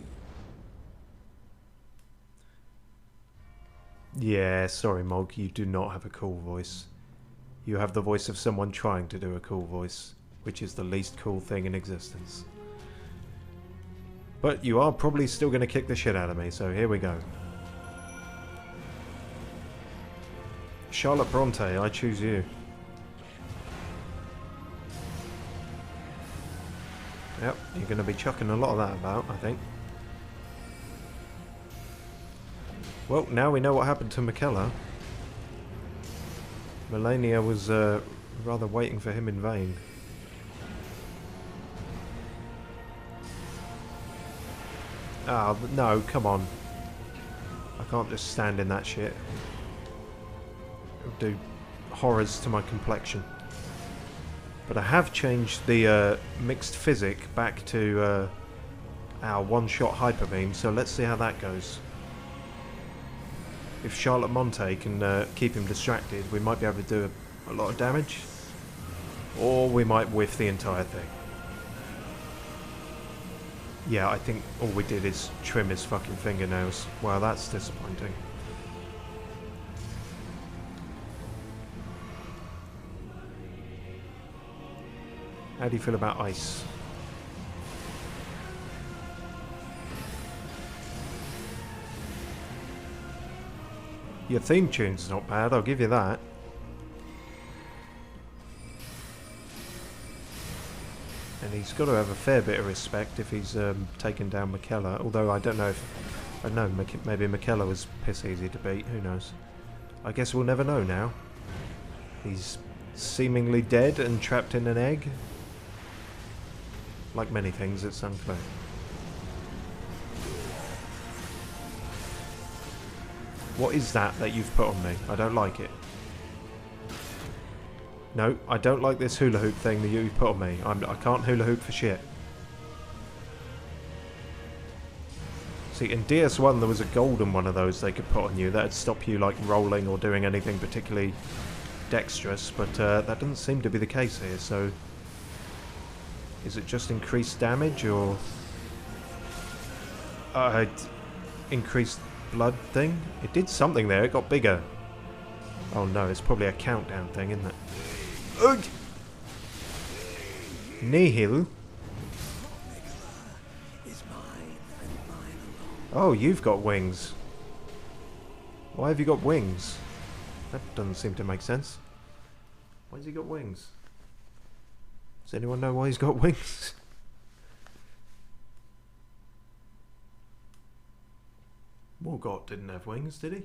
S1: Yeah, sorry Mohg, you do not have a cool voice. You have the voice of someone trying to do a cool voice, which is the least cool thing in existence. But you are probably still going to kick the shit out of me, so here we go. Charlotte Bronte, I choose you. Yep, you're going to be chucking a lot of that about, I think. Well, now we know what happened to Mikola. Melania was rather waiting for him in vain. Ah, oh, no, come on. I can't just stand in that shit. It'll do horrors to my complexion. But I have changed the mixed physic back to our one-shot hyper beam, so let's see how that goes. If Charlotte Monte can keep him distracted, we might be able to do a lot of damage. Or we might whiff the entire thing. Yeah, I think all we did is trim his fucking fingernails. Wow, that's disappointing. How do you feel about ice? Your theme tune's not bad, I'll give you that. And he's got to have a fair bit of respect if he's taken down Mikola. Although I don't know if... I don't know, maybe Mikola was piss easy to beat, who knows. I guess we'll never know now. He's seemingly dead and trapped in an egg. Like many things, it's unclear. What is that you've put on me? I don't like it. No, I don't like this hula hoop thing that you've put on me. I can't hula hoop for shit. See, in DS1 there was a golden one of those they could put on you that'd stop you like rolling or doing anything particularly dexterous, but that doesn't seem to be the case here, so... Is it just increased damage, or... increased blood thing? It did something there, it got bigger. Oh no, it's probably a countdown thing, isn't it? Ugh! Nihil? Oh, you've got wings. Why have you got wings? That doesn't seem to make sense. Why has he got wings? Does anyone know why he's got wings? Morgott didn't have wings, did he?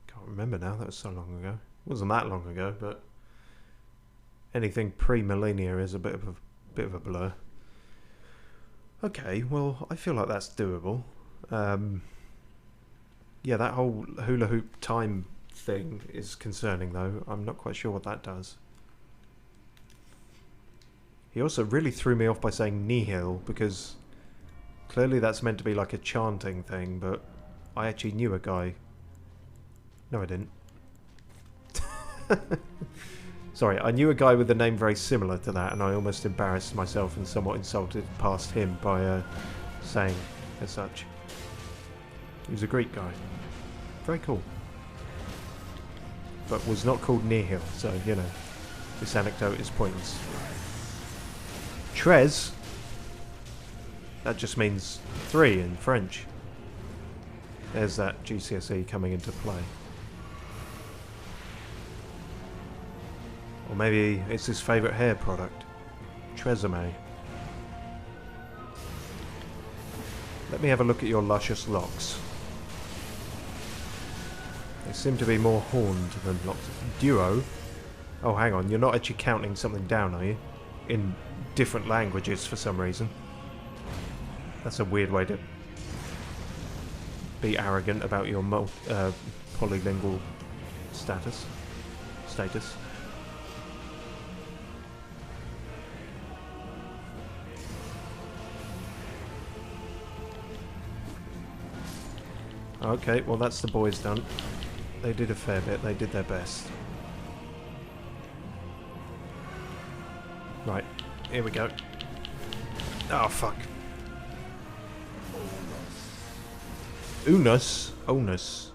S1: Can't remember now, that was so long ago. It wasn't that long ago, but anything pre-millennia is a bit of a blur. Okay, well, I feel like that's doable. Yeah, that whole hula hoop time thing is concerning, though. I'm not quite sure what that does. He also really threw me off by saying nihil, because clearly that's meant to be like a chanting thing, but I actually knew a guy. No, I didn't. Sorry, I knew a guy with a name very similar to that, and I almost embarrassed myself and somewhat insulted past him by saying as such. He was a Greek guy. Very cool. But was not called nihil, so, you know, this anecdote is pointless. Tres? That just means 3 in French. There's that GCSE coming into play. Or maybe it's his favourite hair product. Tresemme. Let me have a look at your luscious locks. They seem to be more horned than locked. Duo? Oh, hang on. You're not actually counting something down, are you? In different languages for some reason. That's a weird way to be arrogant about your polylingual status. Okay, well that's the boys done. They did a fair bit, they did their best. Right, here we go. Oh fuck. Unus? Onus.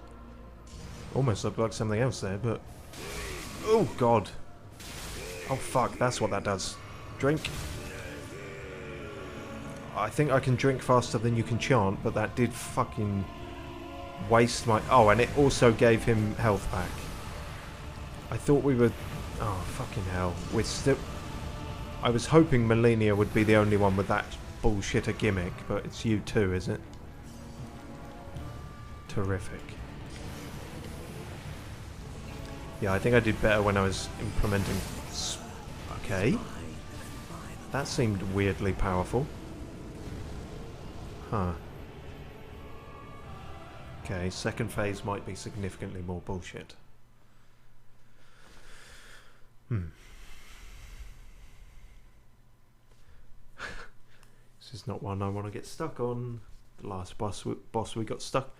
S1: Almost looked like something else there, but... Oh god. Oh fuck, that's what that does. Drink. I think I can drink faster than you can chant, but that did fucking... waste my... Oh, and it also gave him health back. I thought we were... Oh, fucking hell. We're still... I was hoping Millennia would be the only one with that bullshitter gimmick, but it's you too, is it? Terrific. Yeah, I think I did better when I was implementing... Okay. That seemed weirdly powerful. Huh. Okay, second phase might be significantly more bullshit. This is not one I want to get stuck on. The last boss we got stuck...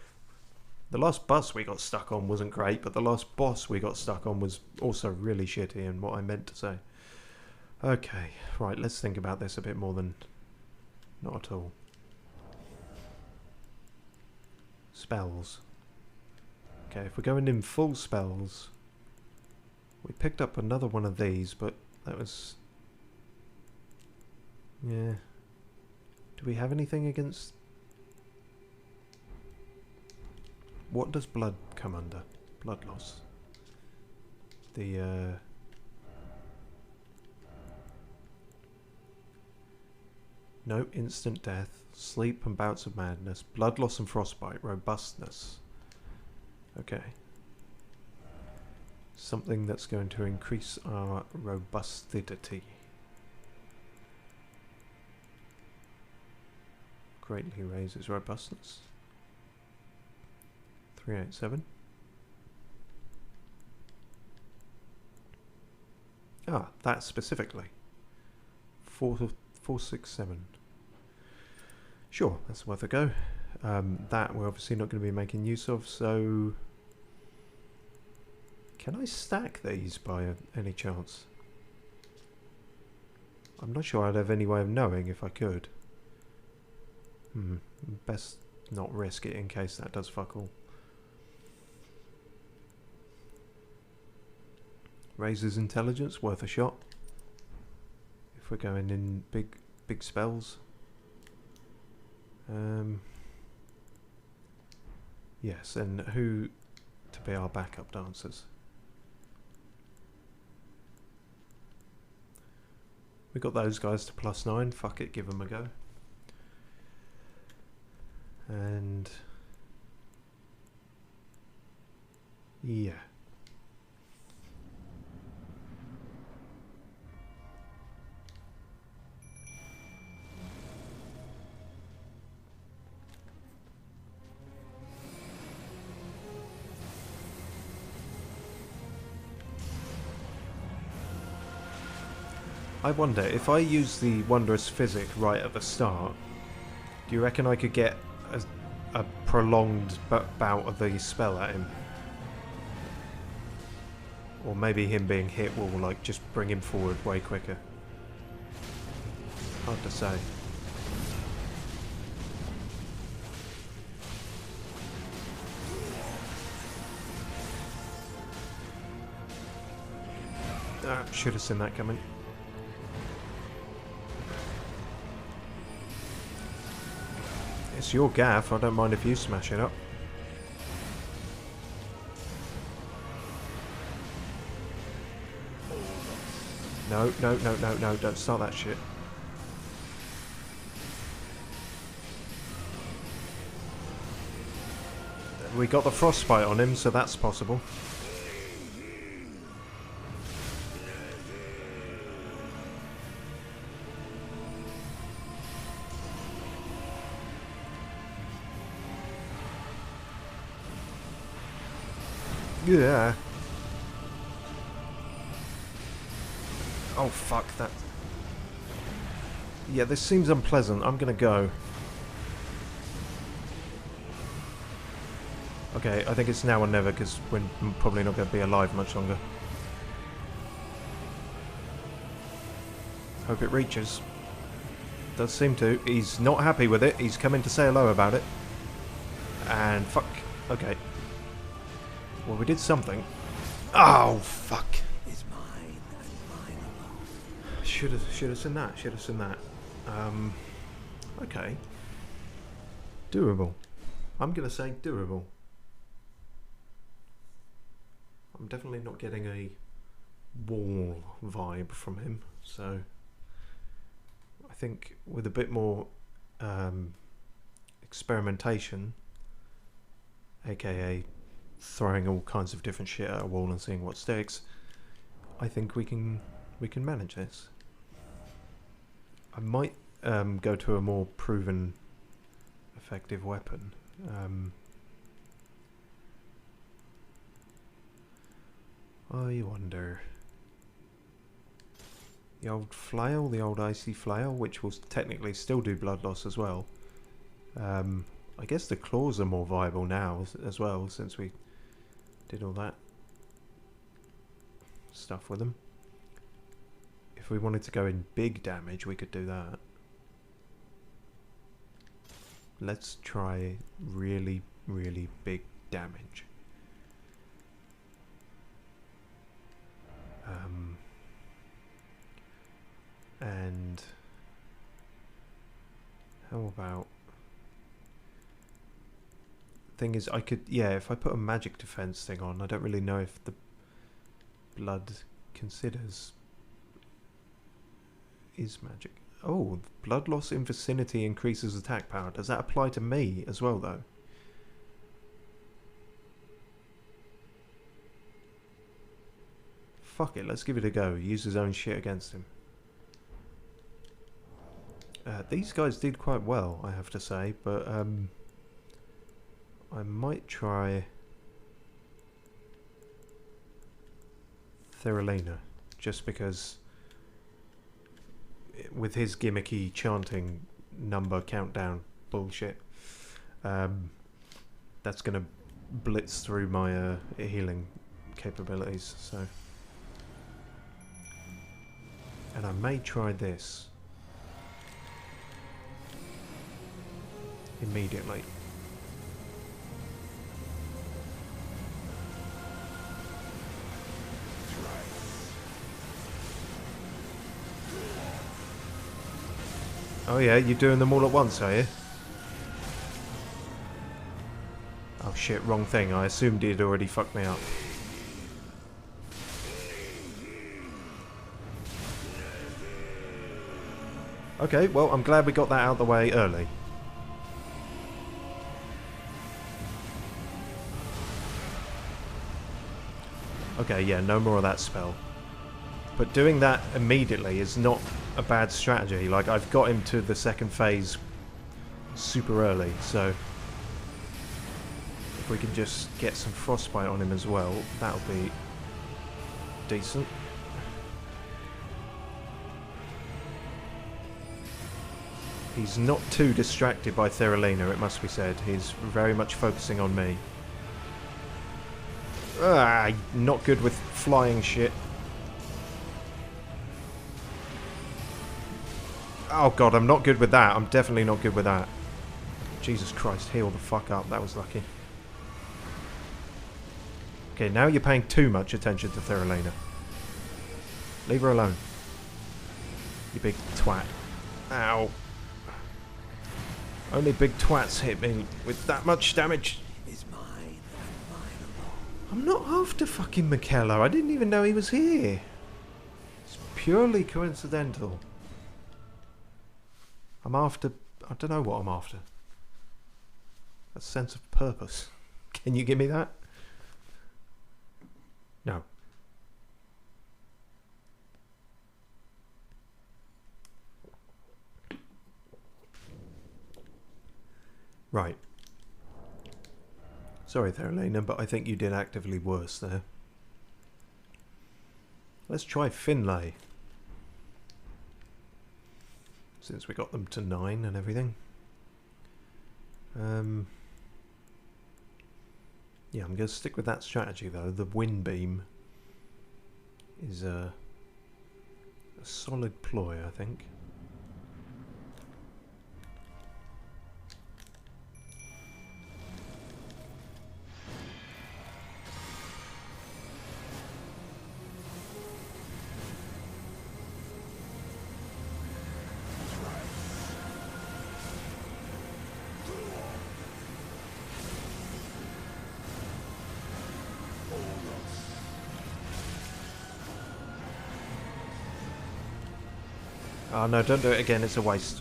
S1: The last bus we got stuck on wasn't great, but the last boss we got stuck on was also really shitty in what I meant to say. Okay, right, let's think about this a bit more than... Not at all. Spells. Okay, if we're going in full spells... We picked up another one of these, but that was... Yeah. Do we have anything against... What does blood come under? Blood loss. The, No, instant death, sleep and bouts of madness, blood loss and frostbite, robustness. Okay. Something that's going to increase our robustity. Greatly raises robustness. 387. Ah, that specifically. 467. Sure, that's worth a go. That we're obviously not going to be making use of, so... Can I stack these by any chance? I'm not sure I'd have any way of knowing if I could. Best not risk it in case that does fuck all. Raises intelligence, worth a shot. If we're going in big spells. Yes, and who to be our backup dancers? We got those guys to +9. Fuck it, give them a go. And yeah. I wonder, if I use the Wondrous Physic right at the start, do you reckon I could get a prolonged bout of the spell at him? Or maybe him being hit will, like, just bring him forward way quicker. Hard to say. Ah, should have seen that coming. It's your gaff, I don't mind if you smash it up. No, no, no, no, no, don't start that shit. We got the frostbite on him, so that's possible. Yeah. Oh fuck that. Yeah, this seems unpleasant. I'm gonna go. Okay, I think it's now or never because we're probably not going to be alive much longer. Hope it reaches. Does seem to. He's not happy with it. He's coming to say hello about it. And fuck. Okay. Well, we did something. Oh fuck.
S3: Is mine and mine alone.
S1: Should have seen that. Should have seen that. Okay. Doable. I'm gonna say doable. I'm definitely not getting a wall vibe from him, so I think with a bit more experimentation, aka throwing all kinds of different shit at a wall and seeing what sticks, I think we can manage this. I might go to a more proven effective weapon. I wonder. The old flail, the old icy flail, which will technically still do blood loss as well. I guess the claws are more viable now as well, since we did all that stuff with them. If we wanted to go in big damage, we could do that. Let's try really, really big damage. And how about, thing is, I could, yeah, if I put a magic defense thing on, I don't really know if the blood considers is magic. Oh, blood loss in vicinity increases attack power. Does that apply to me as well though? Fuck it, let's give it a go. Use his own shit against him. These guys did quite well, I have to say, but I might try Theralina, just because with his gimmicky chanting number countdown bullshit, that's going to blitz through my healing capabilities, so. And I may try this immediately. Oh yeah, you're doing them all at once, are you? Oh shit, wrong thing. I assumed he'd already fucked me up. Okay, well, I'm glad we got that out of the way early. Okay, yeah, no more of that spell. But doing that immediately is not a bad strategy. Like, I've got him to the second phase super early, so if we can just get some frostbite on him as well, that'll be decent. He's not too distracted by Theralina, it must be said. He's very much focusing on me. Ah, not good with flying shit. Oh god, I'm not good with that. I'm definitely not good with that. Jesus Christ, heal the fuck up. That was lucky. Okay, now you're paying too much attention to Theralina. Leave her alone. You big twat. Ow. Only big twats hit me with that much damage.
S3: Is mine and mine alone.
S1: I'm not after fucking MacLeod. I didn't even know he was here. It's purely coincidental. I'm after... I don't know what I'm after. A sense of purpose. Can you give me that? No. Right. Sorry, Theralina, but I think you did actively worse there. Let's try Finlay. Since we got them to 9 and everything. Yeah, I'm going to stick with that strategy though. The wind beam is a solid ploy, I think. Oh no, don't do it again, it's a waste.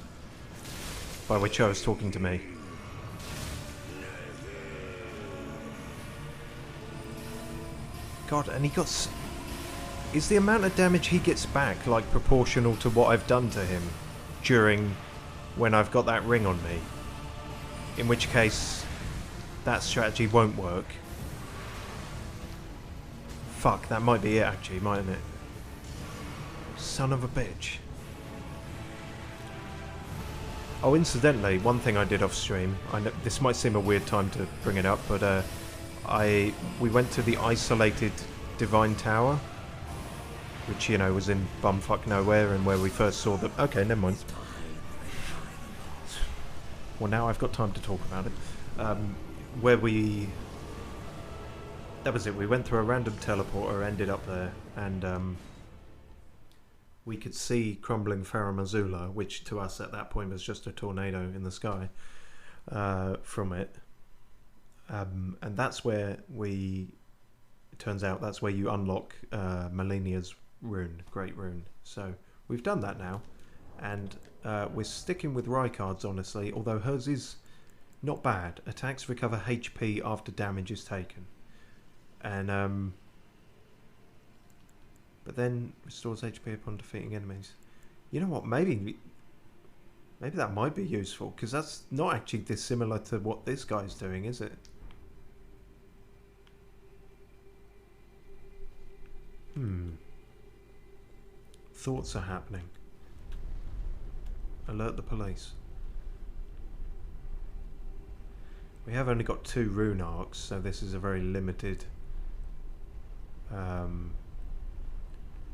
S1: By which I was talking to me. God, and he got... Is the amount of damage he gets back, like, proportional to what I've done to him during... when I've got that ring on me? In which case, that strategy won't work. Fuck, that might be it actually, mightn't it? Son of a bitch. Oh, incidentally, one thing I did off stream, I know this might seem a weird time to bring it up, but we went to the isolated Divine Tower, which, you know, was in bumfuck nowhere and where we first saw the... Okay, never mind. Well, now I've got time to talk about it. Where we... That was it, we went through a random teleporter, ended up there, and we could see crumbling Farum Azula, which to us at that point was just a tornado in the sky, from it. And that's where it turns out that's where you unlock Malenia's rune, Great Rune. So we've done that now, and we're sticking with Rykard's, honestly, although hers is not bad. Attacks recover HP after damage is taken. And but then restores HP upon defeating enemies. You know what? Maybe that might be useful, because that's not actually dissimilar to what this guy's doing, is it? Thoughts are happening. Alert the police. We have only got 2 rune arcs, so this is a very limited...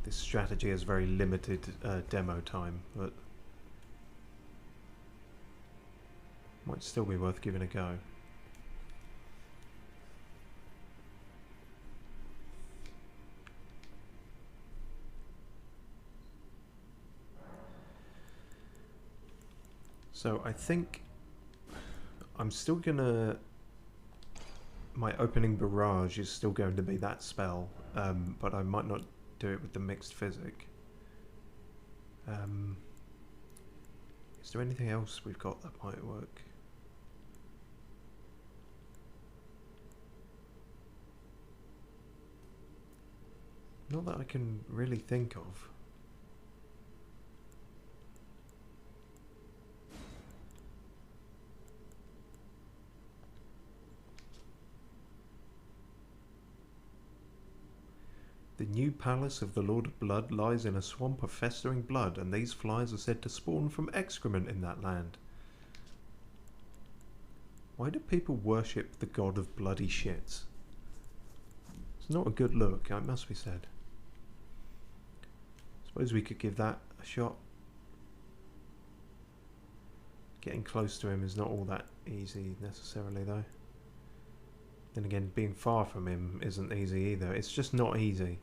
S1: this strategy has very limited demo time, but might still be worth giving a go. So I think I'm still gonna... My opening barrage is still going to be that spell, but I might not do it with the mixed physic. Is there anything else we've got that might work? Not that I can really think of. The new palace of the Lord of Blood lies in a swamp of festering blood, and these flies are said to spawn from excrement in that land. Why do people worship the god of bloody shits? It's not a good look, it must be said. Suppose we could give that a shot. Getting close to him is not all that easy necessarily though. Then again, being far from him isn't easy either. It's just not easy.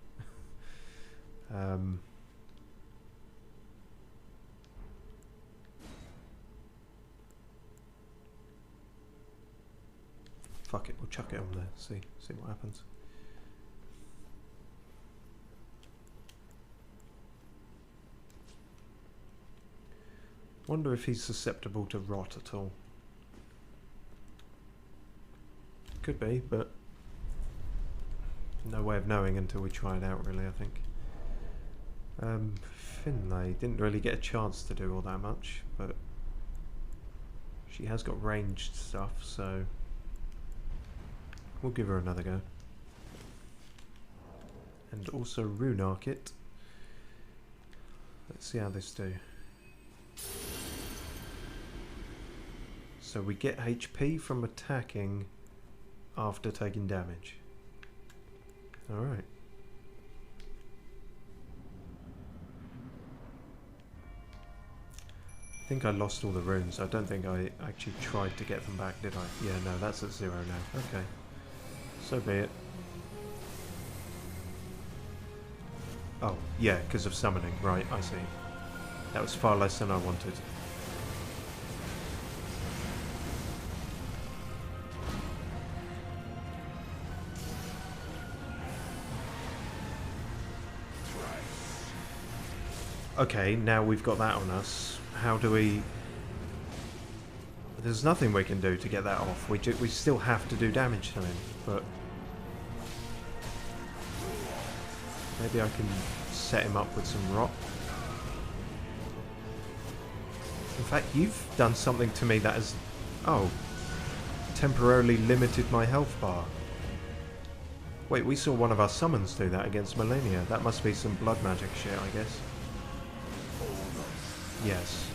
S1: Fuck it, we'll chuck it on there. See what happens. Wonder if he's susceptible to rot at all. Could be, but no way of knowing until we try it out, really, I think. Finlay didn't really get a chance to do all that much, but she has got ranged stuff, so we'll give her another go. And also Runark it. Let's see how this do. So we get HP from attacking after taking damage. Alright. I think I lost all the runes. I don't think I actually tried to get them back, did I? Yeah, no, that's at 0 now. Okay. So be it. Oh, yeah, because of summoning. Right, I see. That was far less than I wanted. Okay, now we've got that on us. How do we... There's nothing we can do to get that off. We still have to do damage to him, but... Maybe I can set him up with some rot. In fact, you've done something to me that has... Oh. Temporarily limited my health bar. Wait, we saw one of our summons do that against Millennia. That must be some blood magic shit, I guess. Yes.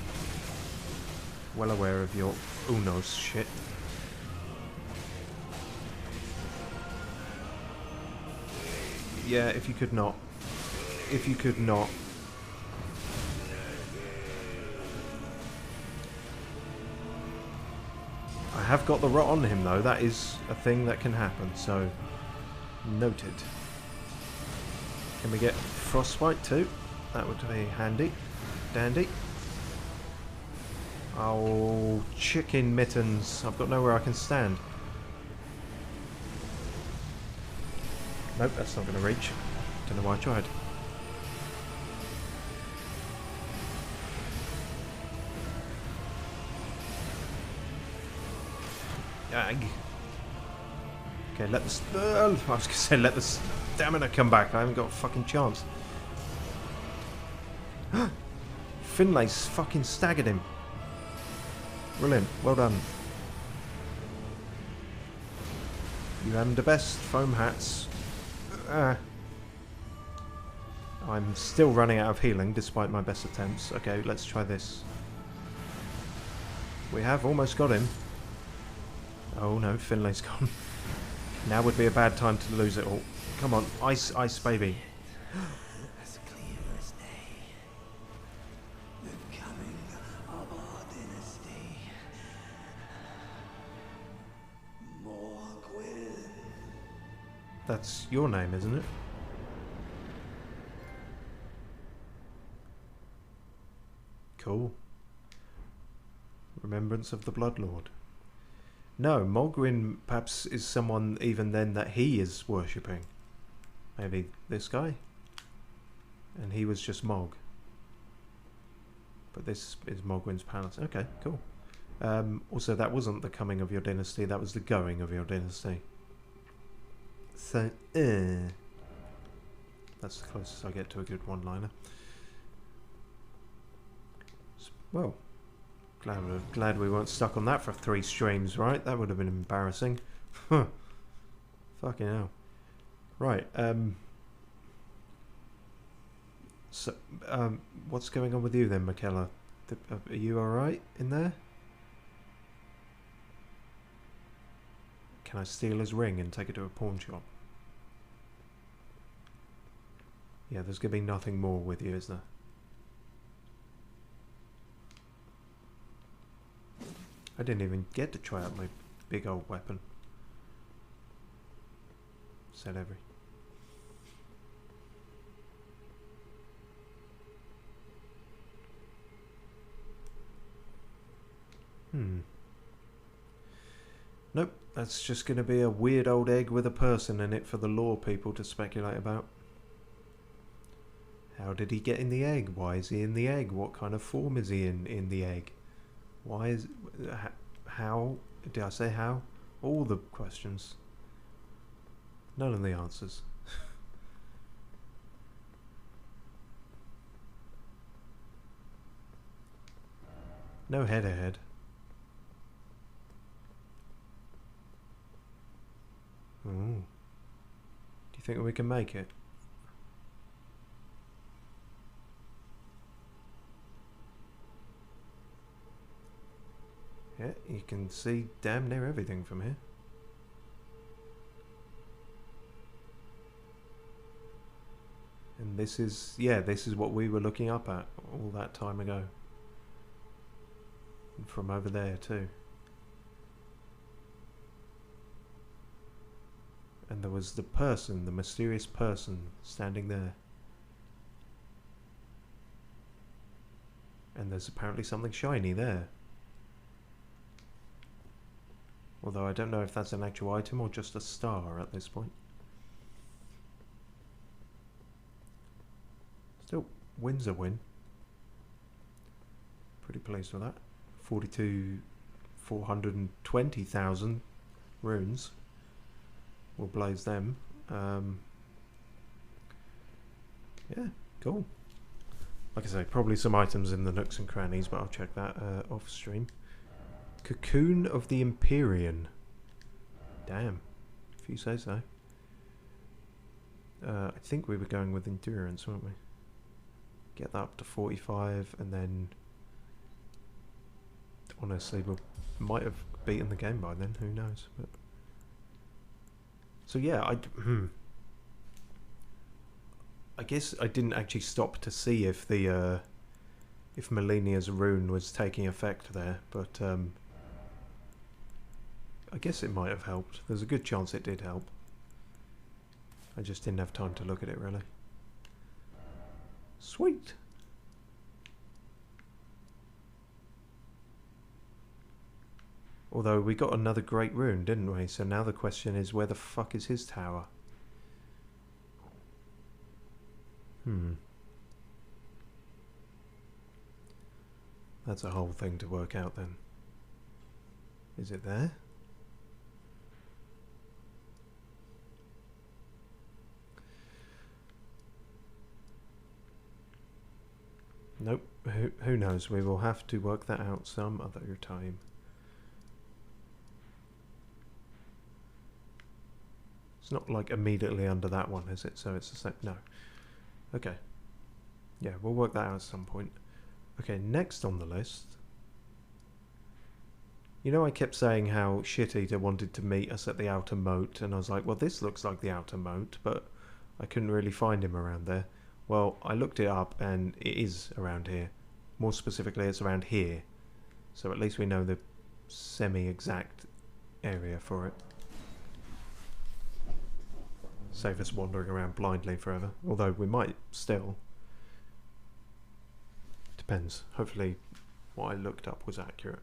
S1: Well aware of your Unos shit. Yeah, if you could not. If you could not. I have got the rot on him though. That is a thing that can happen, so noted. Can we get frostbite too? That would be handy. Dandy. Oh, chicken mittens. I've got nowhere I can stand. Nope, that's not going to reach. Don't know why I tried. Ag. Okay, let the... I was going to say, let the stamina come back. I haven't got a fucking chance. Finlay's fucking staggered him. Brilliant. Well done. You am the best, foam hats. I'm still running out of healing despite my best attempts. Okay, let's try this. We have almost got him. Oh no, Finlay's gone. Now would be a bad time to lose it all. Come on, ice, ice, baby.
S3: As clear as day. The coming of our dynasty. Mohg.
S1: That's your name, isn't it? Cool. Remembrance of the Blood Lord. No, Mohg perhaps is someone even then that he is worshipping. Maybe this guy? And he was just Mohg. But this is Mohgwyn's palace. Okay, cool. Also, that wasn't the coming of your dynasty, that was the going of your dynasty. So, That's the closest I get to a good one-liner. Well, glad we weren't stuck on that for 3 streams, right? That would have been embarrassing. Huh. Fucking hell. Right, so, what's going on with you then, MacLeod? Are you alright in there? Can I steal his ring and take it to a pawn shop? Yeah, there's going to be nothing more with you, is there? I didn't even get to try out my big old weapon. Said every. Nope, that's just going to be a weird old egg with a person in it for the lore people to speculate about. How did he get in the egg? Why is he in the egg? What kind of form is he in the egg? Why is... How? Did I say how? All the questions. None of the answers. No head ahead. Oh. Do you think we can make it? Yeah, you can see damn near everything from here. And this is, yeah, this is what we were looking up at all that time ago. And from over there too. And there was the person, the mysterious person, standing there. And there's apparently something shiny there. Although I don't know if that's an actual item or just a star at this point. Still, win's a win. Pretty pleased with that. 420,000 runes. We'll blaze them. Yeah, cool. Like I say, probably some items in the nooks and crannies, but I'll check that off stream. Cocoon of the Empyrean. Damn, if you say so. I think we were going with endurance, weren't we? Get that up to 45, and then honestly, we might have beaten the game by then. Who knows? But so yeah, I guess I didn't actually stop to see if the if Melinia's rune was taking effect there, but I guess it might have helped. There's a good chance it did help. I just didn't have time to look at it really. Sweet. Although we got another great rune, didn't we? So now the question is, where the fuck is his tower? That's a whole thing to work out then. Is it there? Nope. Who knows? We will have to work that out some other time. It's not like immediately under that one, is it? So it's the same. No. Okay. Yeah, we'll work that out at some point. Okay, next on the list. You know, I kept saying how Shit Eater wanted to meet us at the outer moat, and I was like, well, this looks like the outer moat, but I couldn't really find him around there. Well, I looked it up, and it is around here. More specifically, it's around here. So at least we know the semi-exact area for it. Save us wandering around blindly forever. Although we might still. Depends. Hopefully what I looked up was accurate.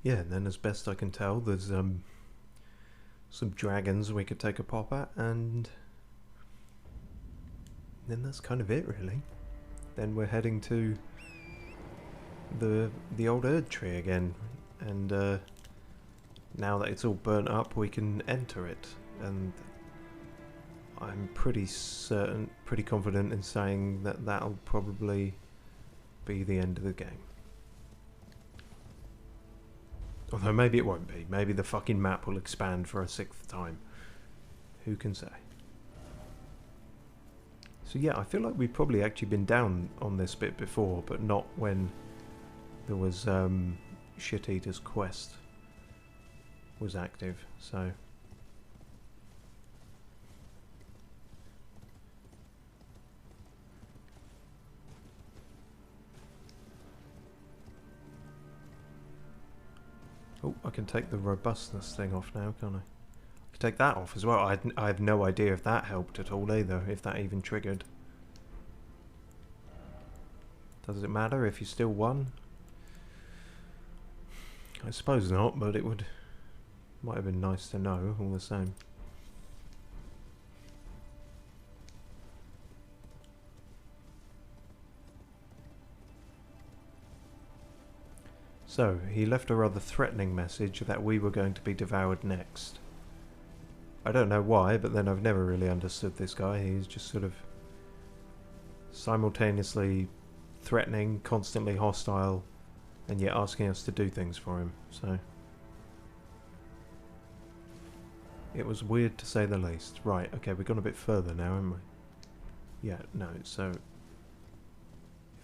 S1: yeah, and then as best I can tell, there's some dragons we could take a pop at, and then that's kind of it, really. Then we're heading to the old Erd tree again, and now that it's all burnt up, we can enter it, and I'm pretty certain, pretty confident in saying that that'll probably be the end of the game. Although maybe it won't be. Maybe the fucking map will expand for a 6th time. Who can say? So yeah, I feel like we've probably actually been down on this bit before, but not when there was Shit Eater's quest was active, so... Oh, I can take the robustness thing off now, can't I? I can take that off as well. I have no idea if that helped at all either, if that even triggered. Does it matter if you still won? I suppose not, but it would... might have been nice to know, all the same. So, he left a rather threatening message that we were going to be devoured next. I don't know why, but then I've never really understood this guy. He's just sort of simultaneously threatening, constantly hostile, and yet asking us to do things for him, so... It was weird to say the least. Right, okay, we've gone a bit further now, haven't we? Yeah, no, so...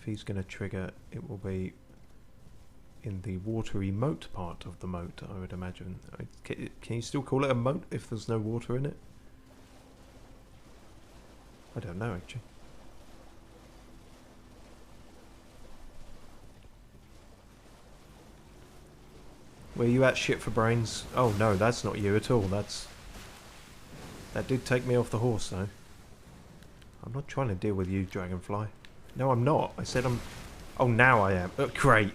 S1: If he's going to trigger, it will be in the watery moat part of the moat, I would imagine. Can you still call it a moat if there's no water in it? I don't know, actually. Where you at, shit for brains? Oh no, that's not you at all. That did take me off the horse, though. I'm not trying to deal with you, dragonfly. No, I'm not. I said I'm... Oh, now I am. Great.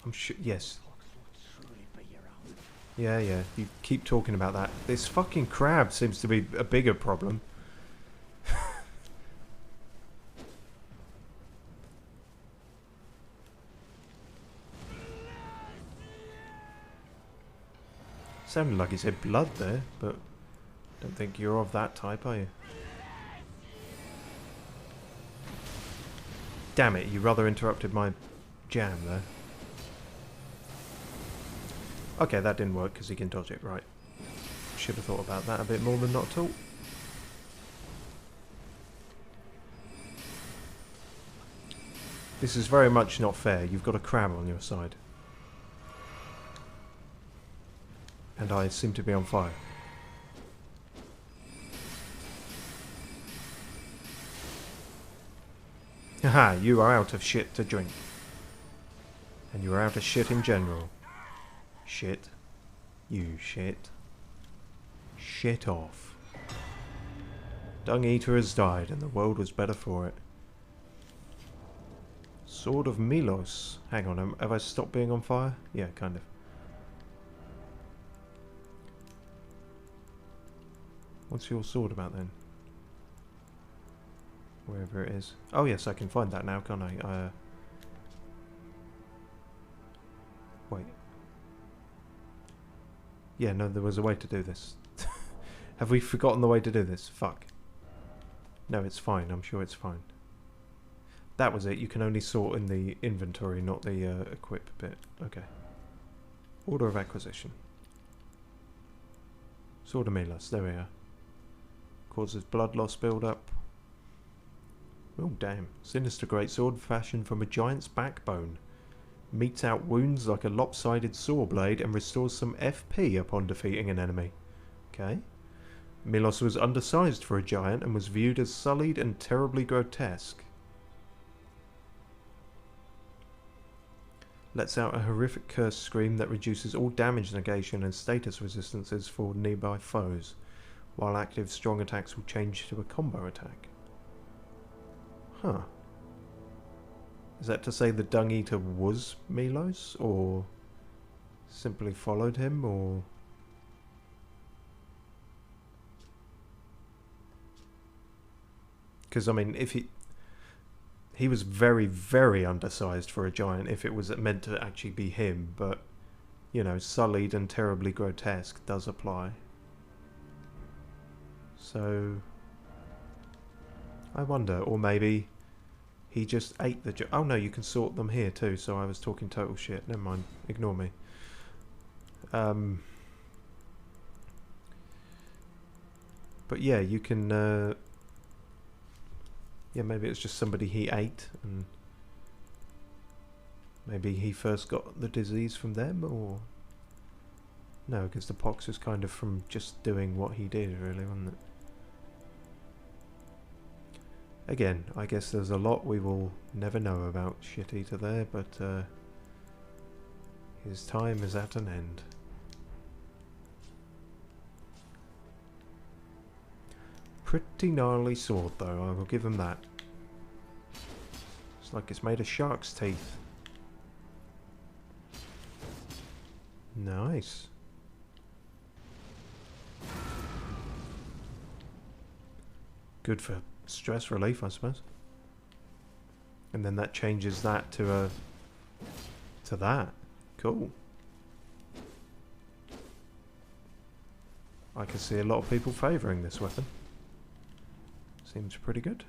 S1: I'm sure... Yes. Yeah, yeah. You keep talking about that. This fucking crab seems to be a bigger problem. Sounded like he said blood there, but don't think you're of that type, are you? Damn it, you rather interrupted my jam there. Okay, that didn't work because he can dodge it, right. Should have thought about that a bit more than not at all. This is very much not fair. You've got a crab on your side. And I seem to be on fire. Haha, you are out of shit to drink. And you are out of shit in general. Shit. You shit. Shit off. Dung Eater has died and the world was better for it. Sword of Milos. Hang on, have I stopped being on fire? Yeah, kind of. What's your sword about then? Wherever it is. Oh yes, I can find that now, can't I? Wait. Yeah, no, there was a way to do this. Have we forgotten the way to do this? Fuck. No, it's fine. I'm sure it's fine. That was it. You can only sort in the inventory, not the equip bit. Okay. Order of acquisition. Sword of Milos. There we are. Causes blood loss build-up. Oh, damn. Sinister greatsword fashioned from a giant's backbone. Meets out wounds like a lopsided saw blade and restores some FP upon defeating an enemy. Okay. Milos was undersized for a giant and was viewed as sullied and terribly grotesque. Lets out a horrific curse scream that reduces all damage negation and status resistances for nearby foes. While active, strong attacks will change to a combo attack. Huh. Is that to say the Dung Eater was Milos, or simply followed him, or... Because, I mean, if he was very, very undersized for a giant if it was meant to actually be him, but, you know, sullied and terribly grotesque does apply. So, I wonder, or maybe he just ate the... Oh no, you can sort them here too, so I was talking total shit. Never mind, ignore me. But yeah, you can... yeah, maybe it's just somebody he ate, and maybe he first got the disease from them, or... No, because the pox was kind of from just doing what he did, really, wasn't it? Again, I guess there's a lot we will never know about Shit Eater there, but his time is at an end. Pretty gnarly sword, though, I will give him that. It's like it's made of shark's teeth. Nice. Good for stress relief, I suppose. And then that changes that to that. Cool. I can see a lot of people favouring this weapon. Seems pretty good.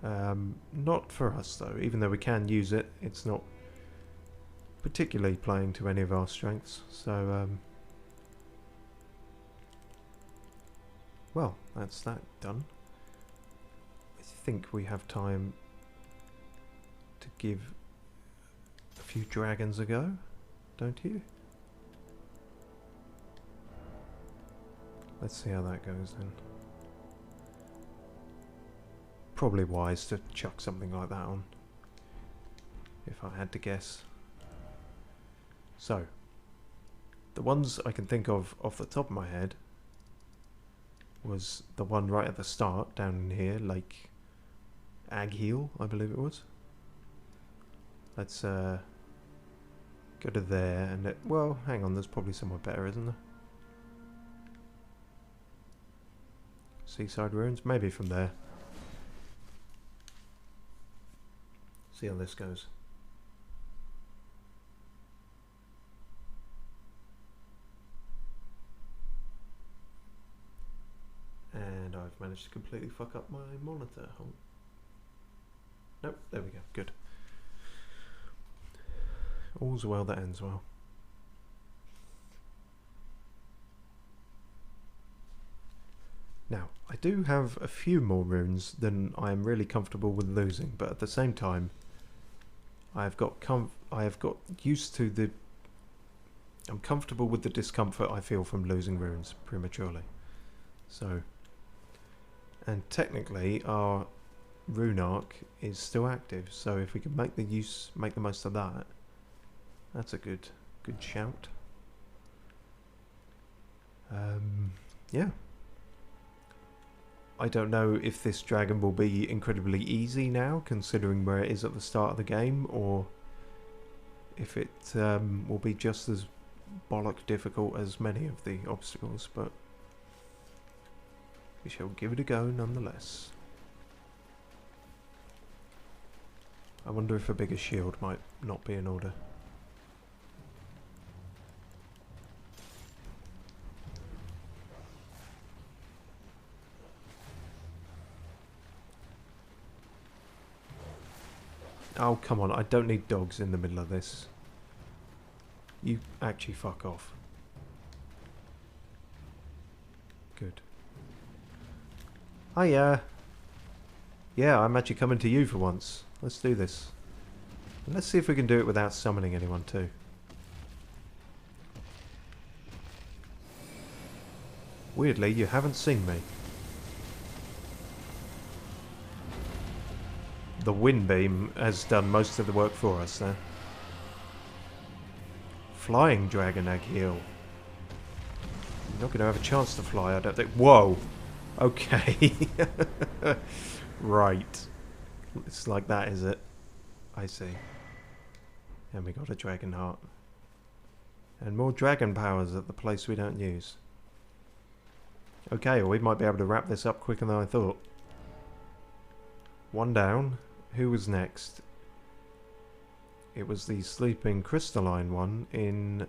S1: Not for us though, even though we can use it, it's not particularly playing to any of our strengths, so well, that's that done. I think we have time to give a few dragons a go, don't you? Let's see how that goes then. Probably wise to chuck something like that on, if I had to guess. So, the ones I can think of off the top of my head was the one right at the start, down in here, Lake Agheel, I believe it was. Let's go to there, and well, hang on, there's probably somewhere better, isn't there? Seaside ruins, maybe from there. See how this goes. And I've managed to completely fuck up my monitor. Nope, there we go, good. All's well that ends well. Now, I do have a few more runes than I am really comfortable with losing, but at the same time, I have got used to the... I'm comfortable with the discomfort I feel from losing runes prematurely. So... And technically, our rune arc is still active, so if we can make the most of that, that's a good shout. Yeah. I don't know if this dragon will be incredibly easy now, considering where it is at the start of the game, or if it will be just as bollock difficult as many of the obstacles, but we shall give it a go nonetheless. I wonder if a bigger shield might not be in order. Oh, come on, I don't need dogs in the middle of this. You actually fuck off. Good. Hiya! Yeah, I'm actually coming to you for once. Let's do this. And let's see if we can do it without summoning anyone too. Weirdly, you haven't seen me. The wind beam has done most of the work for us there. Flying Dragon Agheel. You're not going to have a chance to fly, I don't think. Whoa! Okay. Right. It's like that, is it? I see. And we got a dragon heart. And more dragon powers at the place we don't use. Okay, well, we might be able to wrap this up quicker than I thought. One down. Who was next? It was the sleeping crystalline one in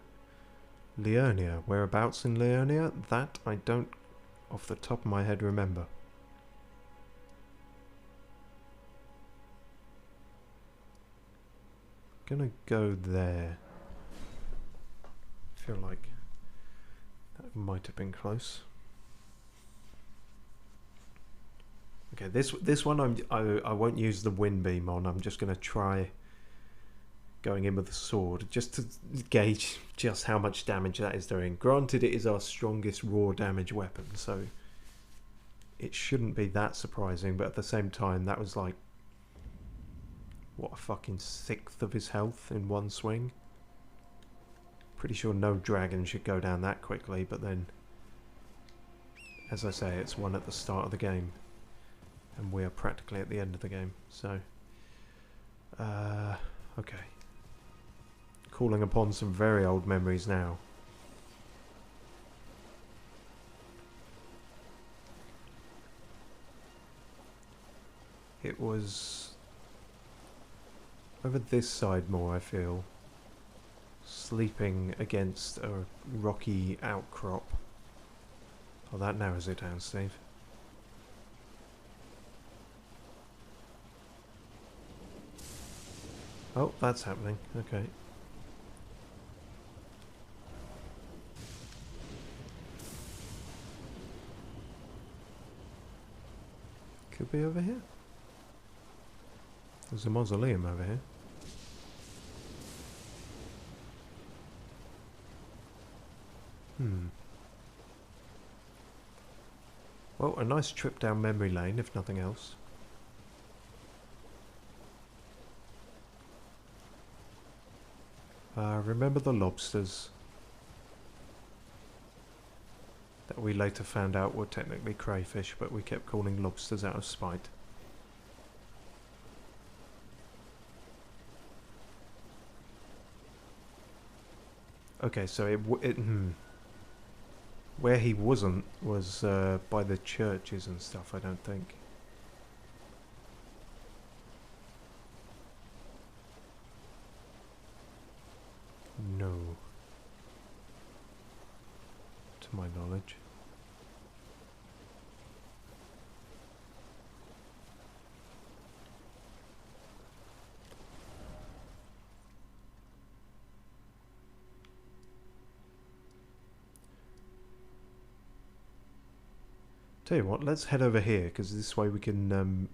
S1: Liurnia. Whereabouts in Liurnia? That I don't, off the top of my head, remember. Gonna go there. Feel like that might have been close. Okay, this one I won't use the wind beam on. I'm just gonna try going in with the sword just to gauge just how much damage that is doing. Granted, it is our strongest raw damage weapon, so it shouldn't be that surprising. But at the same time, that was like what, a fucking sixth of his health in one swing. Pretty sure no dragon should go down that quickly, but then, as I say, it's one at the start of the game, and we are practically at the end of the game, so okay. Calling upon some very old memories now. It was over this side more, I feel. Sleeping against a rocky outcrop. Oh, that narrows it down, Steve. Oh, that's happening. Okay. Could be over here. There's a mausoleum over here. Well, a nice trip down memory lane, if nothing else. Remember the lobsters that we later found out were technically crayfish, but we kept calling lobsters out of spite. Okay, so where he wasn't was by the churches and stuff, I don't think. No. To my knowledge. Tell you what, let's head over here, because this way we can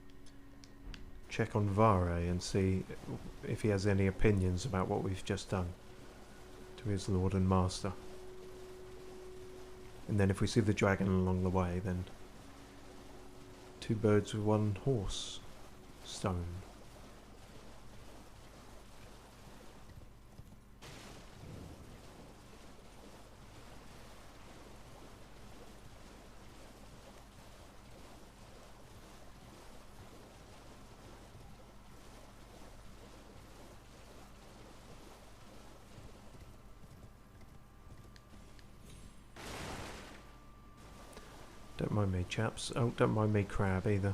S1: check on Vare and see if he has any opinions about what we've just done to his lord and master. And then if we see the dragon along the way, then two birds with one horse stone. Don't mind me, chaps. Oh, don't mind me, crab, either.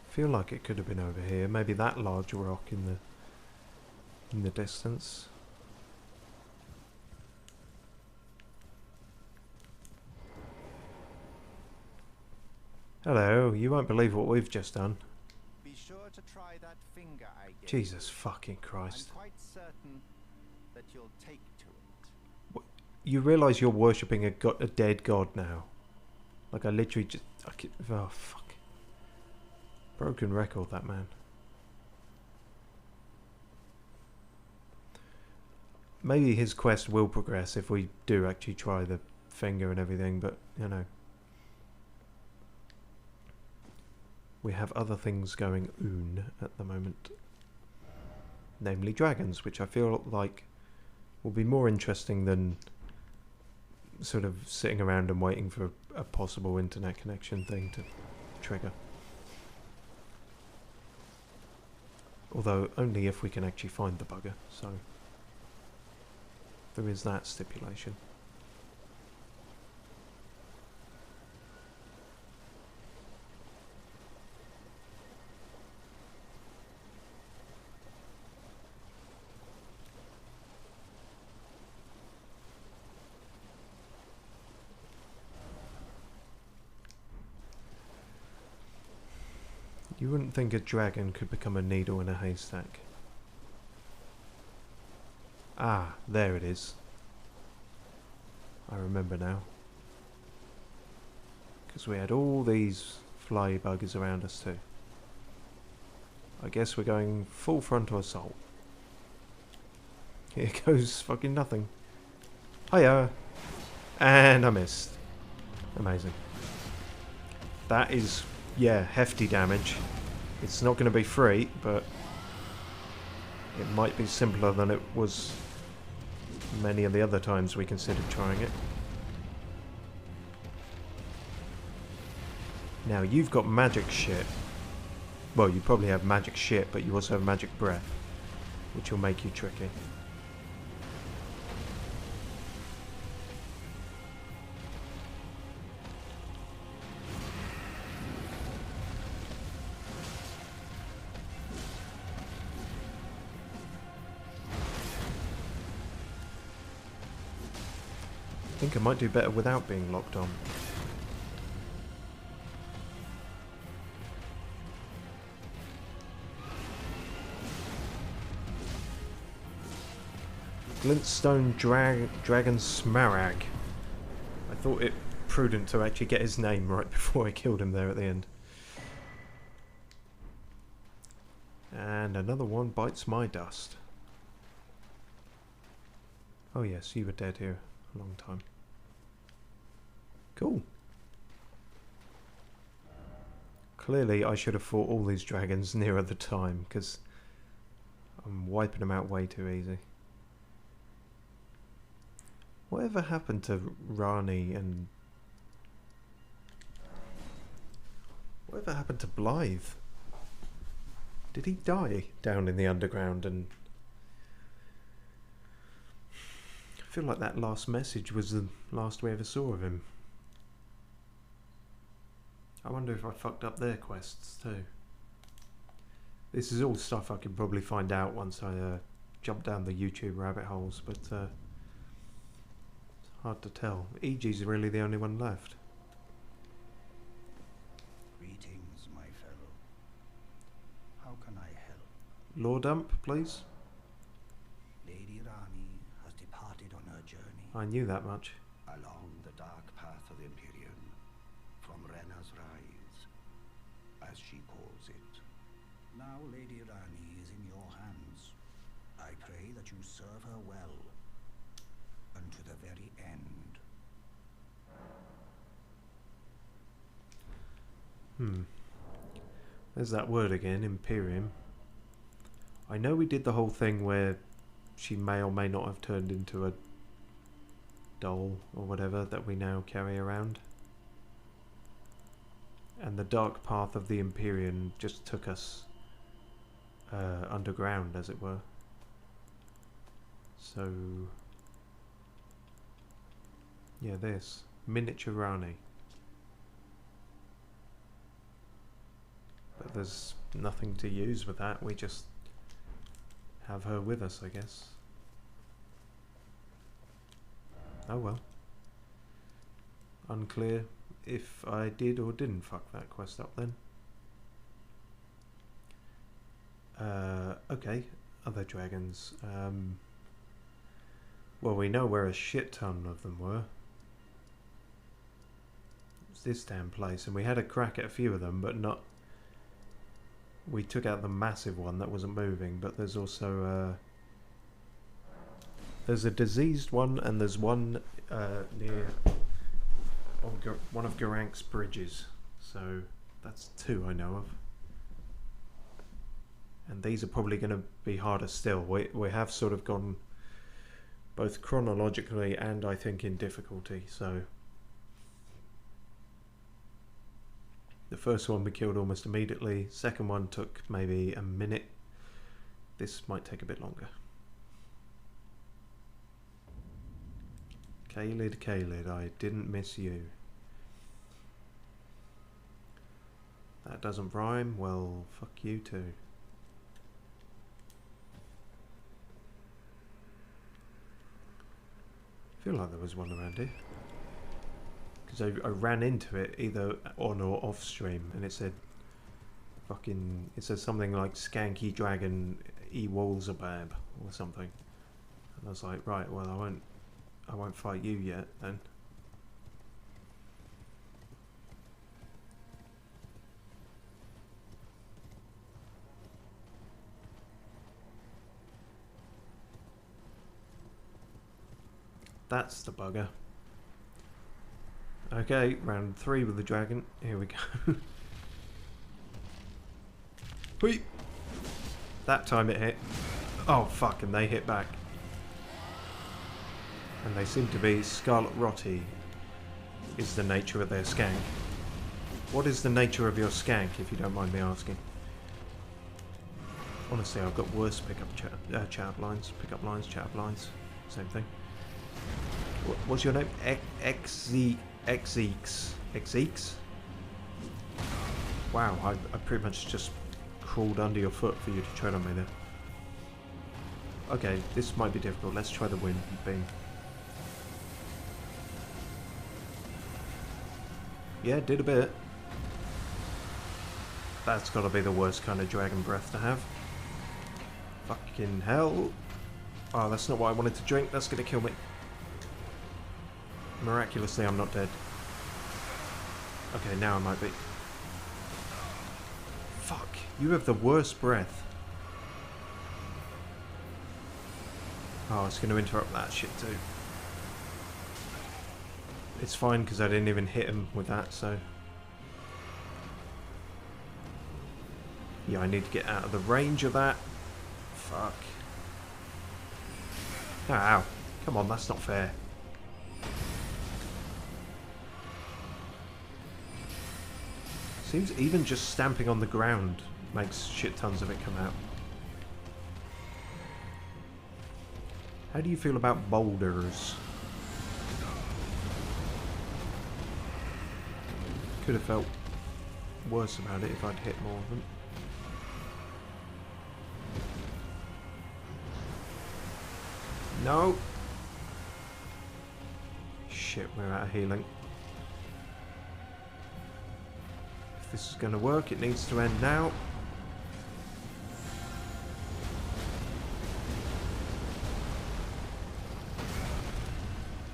S1: Feel like it could have been over here. Maybe that large rock in the distance. Hello, you won't believe what we've just done.
S4: Be sure to try that finger I gave.
S1: Jesus fucking Christ.
S4: I'm quite certain that you'll take to it.
S1: You realise you're worshipping a dead god now? Like I literally just... oh fuck. Broken record, that man. Maybe his quest will progress if we do actually try the finger and everything, but you know, we have other things going on at the moment, namely dragons, which I feel like will be more interesting than sort of sitting around and waiting for a possible internet connection thing to trigger. Although only if we can actually find the bugger, so there is that stipulation. You wouldn't think a dragon could become a needle in a haystack. Ah, there it is. I remember now. Because we had all these fly buggers around us too. I guess we're going full frontal assault. Here goes fucking nothing. Hiya! And I missed. Amazing. That is, yeah, hefty damage. It's not going to be free, but it might be simpler than it was many of the other times we considered trying it. Now, you've got magic shit. Well, you probably have magic shit, but you also have magic breath, which will make you tricky. I think I might do better without being locked on. Glintstone Dragon Smarag. I thought it prudent to actually get his name right before I killed him there at the end. And another one bites my dust. Oh yes, you were dead here a long time. Cool. Clearly I should have fought all these dragons nearer the time, because I'm wiping them out way too easy. Whatever happened to Rani and... Whatever happened to Blythe? Did he die down in the underground? And I feel like that last message was the last we ever saw of him. I wonder if I fucked up their quests too. This is all stuff I can probably find out once I jump down the YouTube rabbit holes, but it's hard to tell. EG's really the only one left.
S5: Greetings, my fellow. How can I help?
S1: Lore dump, please.
S5: Lady Rani has departed on her journey
S1: I knew that much.
S5: along the dark path of Empyrean, from Rena's Rise, as she calls it. Now Lady Rani is in your hands. I pray that you serve her well, unto the very end.
S1: There's that word again, Imperium. I know we did the whole thing where she may or may not have turned into a doll or whatever that we now carry around. And the dark path of the Empyrean just took us underground, as it were. So... yeah, this. Miniature Rani. But there's nothing to use with that, we just have her with us, I guess. Oh well. Unclear if I did or didn't fuck that quest up then. Okay, other dragons. Well, we know where a shit ton of them were. It's this damn place, and we had a crack at a few of them, but not... We took out the massive one that wasn't moving, but there's also there's a diseased one, and there's one near on one of Gerank's bridges. So that's 2 I know of. And these are probably going to be harder still. We have sort of gone both chronologically and I think in difficulty. So the first one we killed almost immediately. Second one took maybe a minute. This might take a bit longer. Caelid, I didn't miss you. That doesn't rhyme. Well, fuck you too. I feel like there was one around here. Because I ran into it either on or off stream and it said fucking, it said something like Skanky Dragon E-Walzabab or something. And I was like, right, well I won't fight you yet then. That's the bugger. Okay, round 3 with the dragon. Here we go. Whee! That time it hit. Oh fuck, and they hit back. And they seem to be Scarlet Rotty is the nature of their skank. What is the nature of your skank, if you don't mind me asking? Honestly, I've got worse pickup chat lines, same thing. What's your name? Xeeks? Wow, I pretty much just crawled under your foot for you to tread on me there. Okay, this might be difficult. Let's try the wind beam. Yeah, did a bit. That's gotta be the worst kind of dragon breath to have. Fucking hell. Oh, that's not what I wanted to drink. That's gonna kill me. Miraculously, I'm not dead. Okay, now I might be. Fuck, you have the worst breath. Oh, it's going to interrupt that shit too. It's fine because I didn't even hit him with that, so... Yeah, I need to get out of the range of that. Fuck. Ow. Come on, that's not fair. Seems even just stamping on the ground makes shit tons of it come out. How do you feel about boulders? Could have felt worse about it if I'd hit more of them. No! Shit, we're out of healing. If this is going to work, it needs to end now.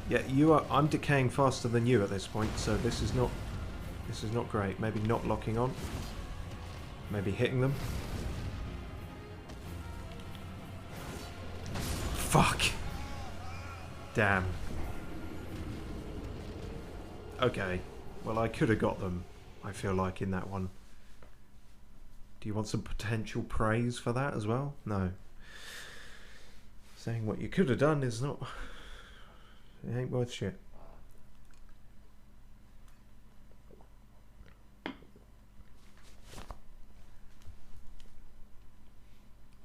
S1: Yeah, you are. I'm decaying faster than you at this point, so this is not great. Maybe not locking on. Maybe hitting them. Fuck. Damn. Okay. Well, I could have got them, I feel like, in that one. Do you want some potential praise for that as well? No. Saying what you could have done is not... It ain't worth shit.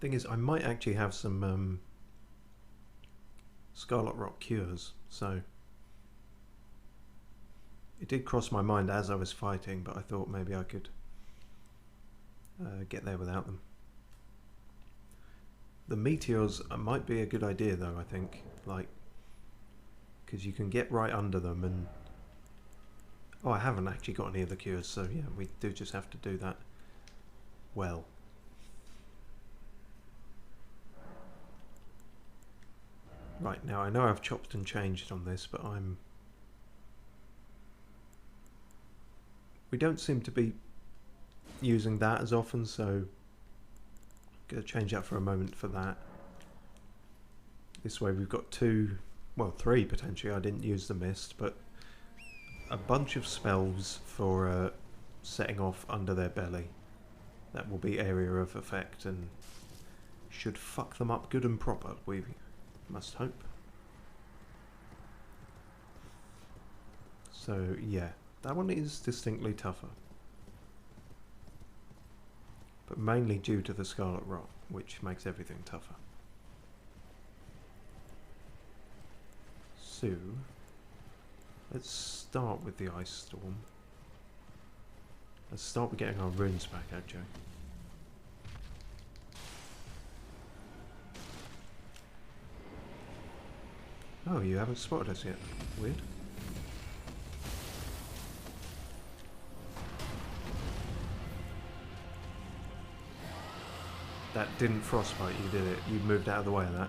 S1: Thing is, I might actually have some Scarlet Rock cures, so... It did cross my mind as I was fighting, but I thought maybe I could get there without them. The meteors might be a good idea though, I think. Like, because you can get right under them and... Oh, I haven't actually got any of the cures, so yeah, we do just have to do that well. Right, now I know I've chopped and changed on this, but I'm... We don't seem to be using that as often, so I'm going to change that for a moment for that. This way we've got 2, well 3 potentially. I didn't use the mist, but a bunch of spells for setting off under their belly. That will be area of effect and should fuck them up good and proper, we must hope. So yeah, that one is distinctly tougher. But mainly due to the Scarlet Rot, which makes everything tougher. So, let's start with the Ice Storm. Let's start with getting our runes back, actually. Oh, you haven't spotted us yet. Weird. That didn't frostbite you, did it? You moved out of the way of that.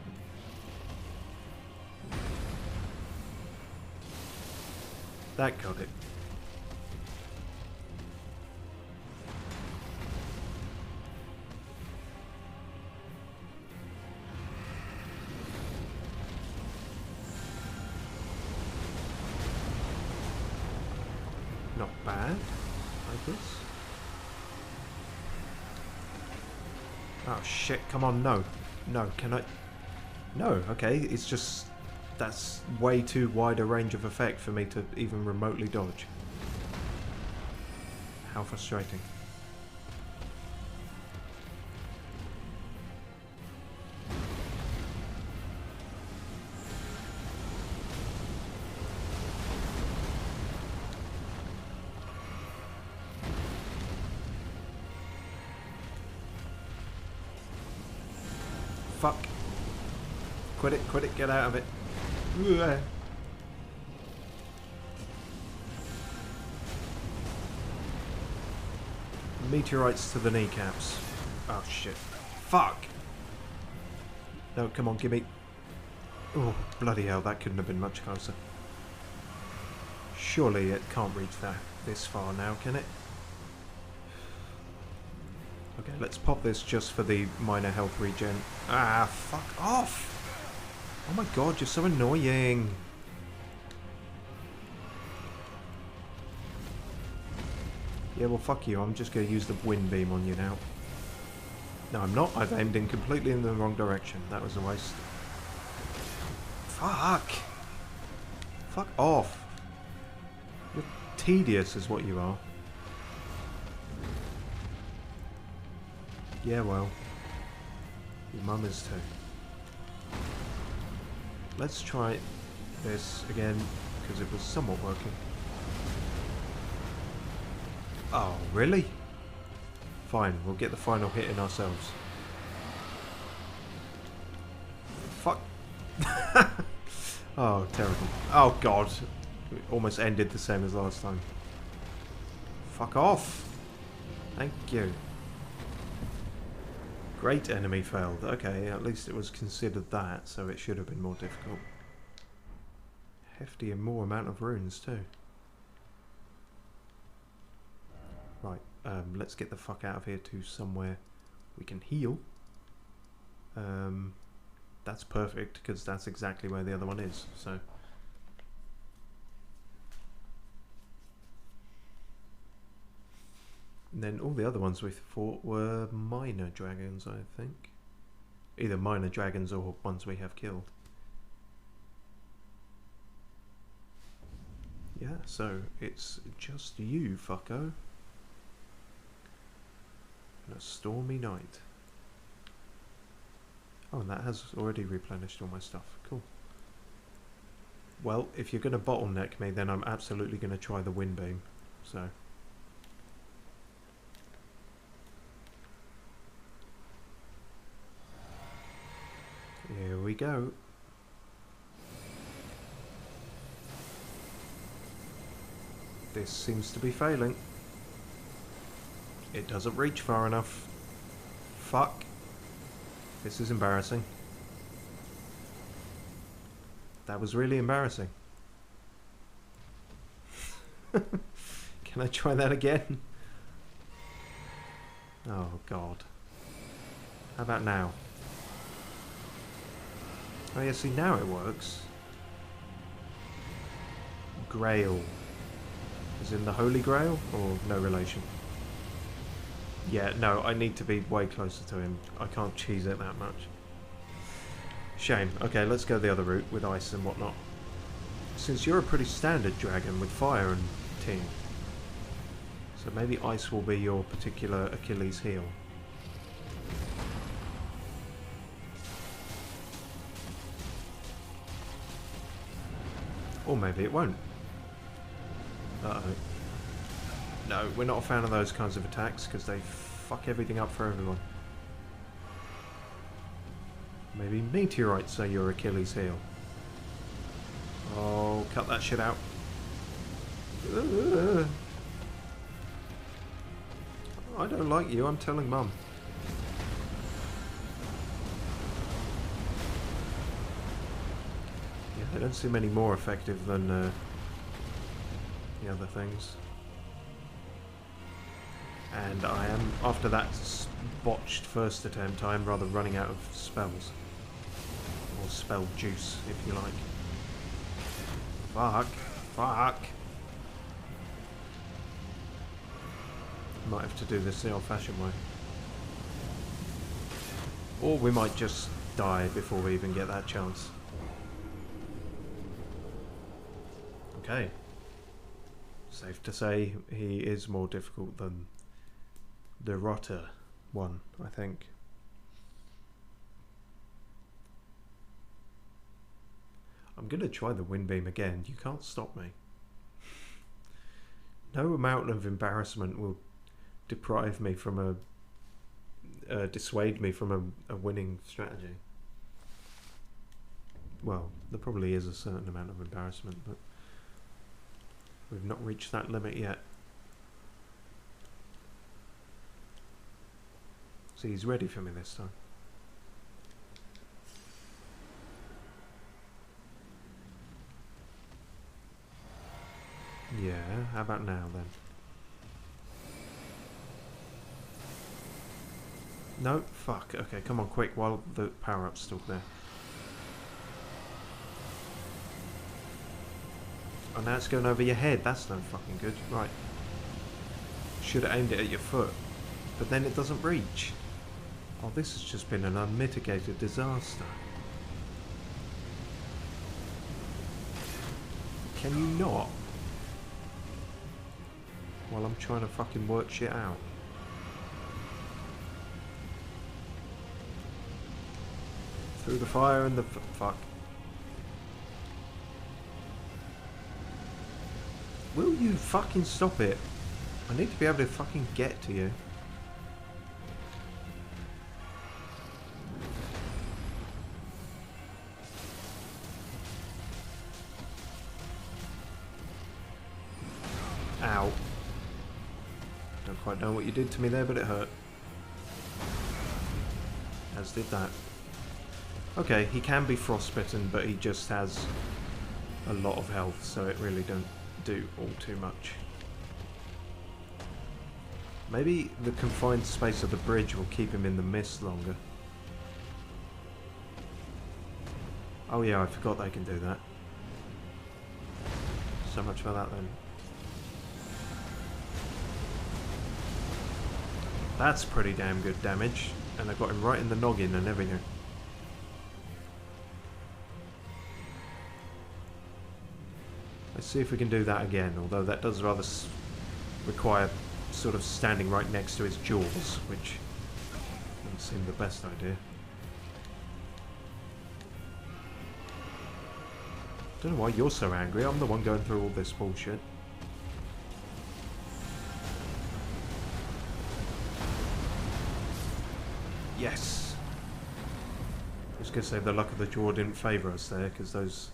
S1: That got it. Not bad, I guess. Oh shit, come on, no. No, can I... No, okay, it's just... That's way too wide a range of effect for me to even remotely dodge. How frustrating. Fuck. Quit it, get out of it. Ugh. Meteorites to the kneecaps. Oh shit. Fuck! No, come on, gimme. Oh, bloody hell, that couldn't have been much closer. Surely it can't reach that this far now, can it? Okay, let's pop this just for the minor health regen. Ah, fuck off! Oh my god, you're so annoying! Yeah, well fuck you, I'm just going to use the wind beam on you now. No, I'm not. I've aimed in completely in the wrong direction. That was a waste. Fuck! Fuck off! You're tedious is what you are. Yeah, well. Your mum is too. Let's try this again, because it was somewhat working. Oh, really? Fine, we'll get the final hit in ourselves. Fuck. Oh, terrible. Oh, God. It almost ended the same as last time. Fuck off. Thank you. Great enemy failed. Okay, at least it was considered that, so it should have been more difficult. Hefty and more amount of runes, too. Right, let's get the fuck out of here to somewhere we can heal. That's perfect, because that's exactly where the other one is, so... And then all the other ones we fought were minor dragons, I think. Either minor dragons or ones we have killed. Yeah, so it's just you, fucko. And a stormy night. Oh, and that has already replenished all my stuff. Cool. Well, if you're going to bottleneck me, then I'm absolutely going to try the wind beam. So... here we go. This seems to be failing. It doesn't reach far enough. Fuck. This is embarrassing. That was really embarrassing. Can I try that again? Oh God. How about now? Oh yeah, see now it works. Grail. As in the Holy Grail, or no relation? Yeah, no, I need to be way closer to him. I can't cheese it that much. Shame. Okay, let's go the other route with ice and whatnot. Since you're a pretty standard dragon with fire and ting. So maybe ice will be your particular Achilles heel. Or maybe it won't. Uh-oh. No, we're not a fan of those kinds of attacks because they fuck everything up for everyone. Maybe meteorites are your Achilles heel. Oh, cut that shit out. I don't like you, I'm telling Mum. Yeah, they don't seem any more effective than the other things. And I am, after that botched first attempt, I am rather running out of spells. Or spell juice, if you like. Fuck. Fuck. Might have to do this the old-fashioned way. Or we might just die before we even get that chance. Okay. Safe to say he is more difficult than the Rotter one, I think. I'm going to try the wind beam again. You can't stop me. No amount of embarrassment will deprive me from dissuade me from a winning strategy. Well, there probably is a certain amount of embarrassment, but we've not reached that limit yet. See, he's ready for me this time. Yeah, how about now then? No, fuck. Okay, come on, quick, while the power-up's still there. Oh, now it's going over your head. That's no fucking good. Right. Should have aimed it at your foot. But then it doesn't reach. Oh, this has just been an unmitigated disaster. Can you not? While I'm trying to fucking work shit out. Through the fire and the fuck. Will you fucking stop it? I need to be able to fucking get to you. Ow. Don't quite know what you did to me there, but it hurt. As did that. Okay, he can be frostbitten, but he just has a lot of health, so it really don't do all too much. Maybe the confined space of the bridge will keep him in the mist longer. Oh yeah, I forgot they can do that. So much for that then. That's pretty damn good damage, and I got him right in the noggin and everything. Let's see if we can do that again, although that does rather require sort of standing right next to his jaws, which doesn't seem the best idea. Don't know why you're so angry, I'm the one going through all this bullshit. Yes! I was going to say the luck of the draw didn't favour us there, because those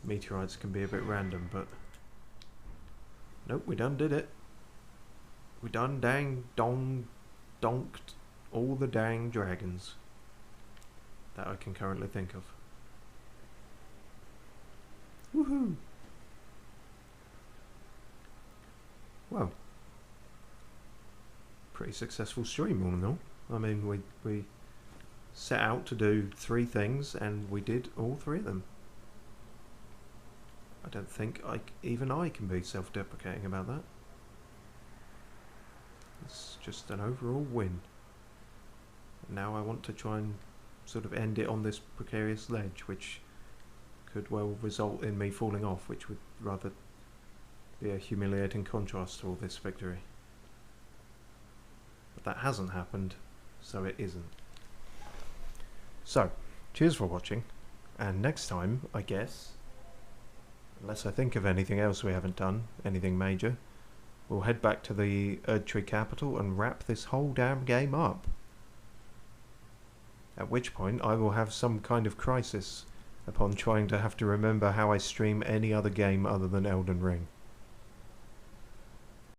S1: meteorites can be a bit random, but nope, we done did it. We done dang donked all the dang dragons that I can currently think of. Woohoo! Well, pretty successful stream all in all. I mean, we set out to do 3 things and we did all 3 of them. I don't think even I can be self-deprecating about that. It's just an overall win. Now I want to try and sort of end it on this precarious ledge, which could well result in me falling off, which would rather be a humiliating contrast to all this victory. But that hasn't happened, so it isn't. So, cheers for watching, and next time, I guess, unless I think of anything else we haven't done, anything major, we'll head back to the Erdtree capital and wrap this whole damn game up. At which point I will have some kind of crisis upon trying to have to remember how I stream any other game other than Elden Ring.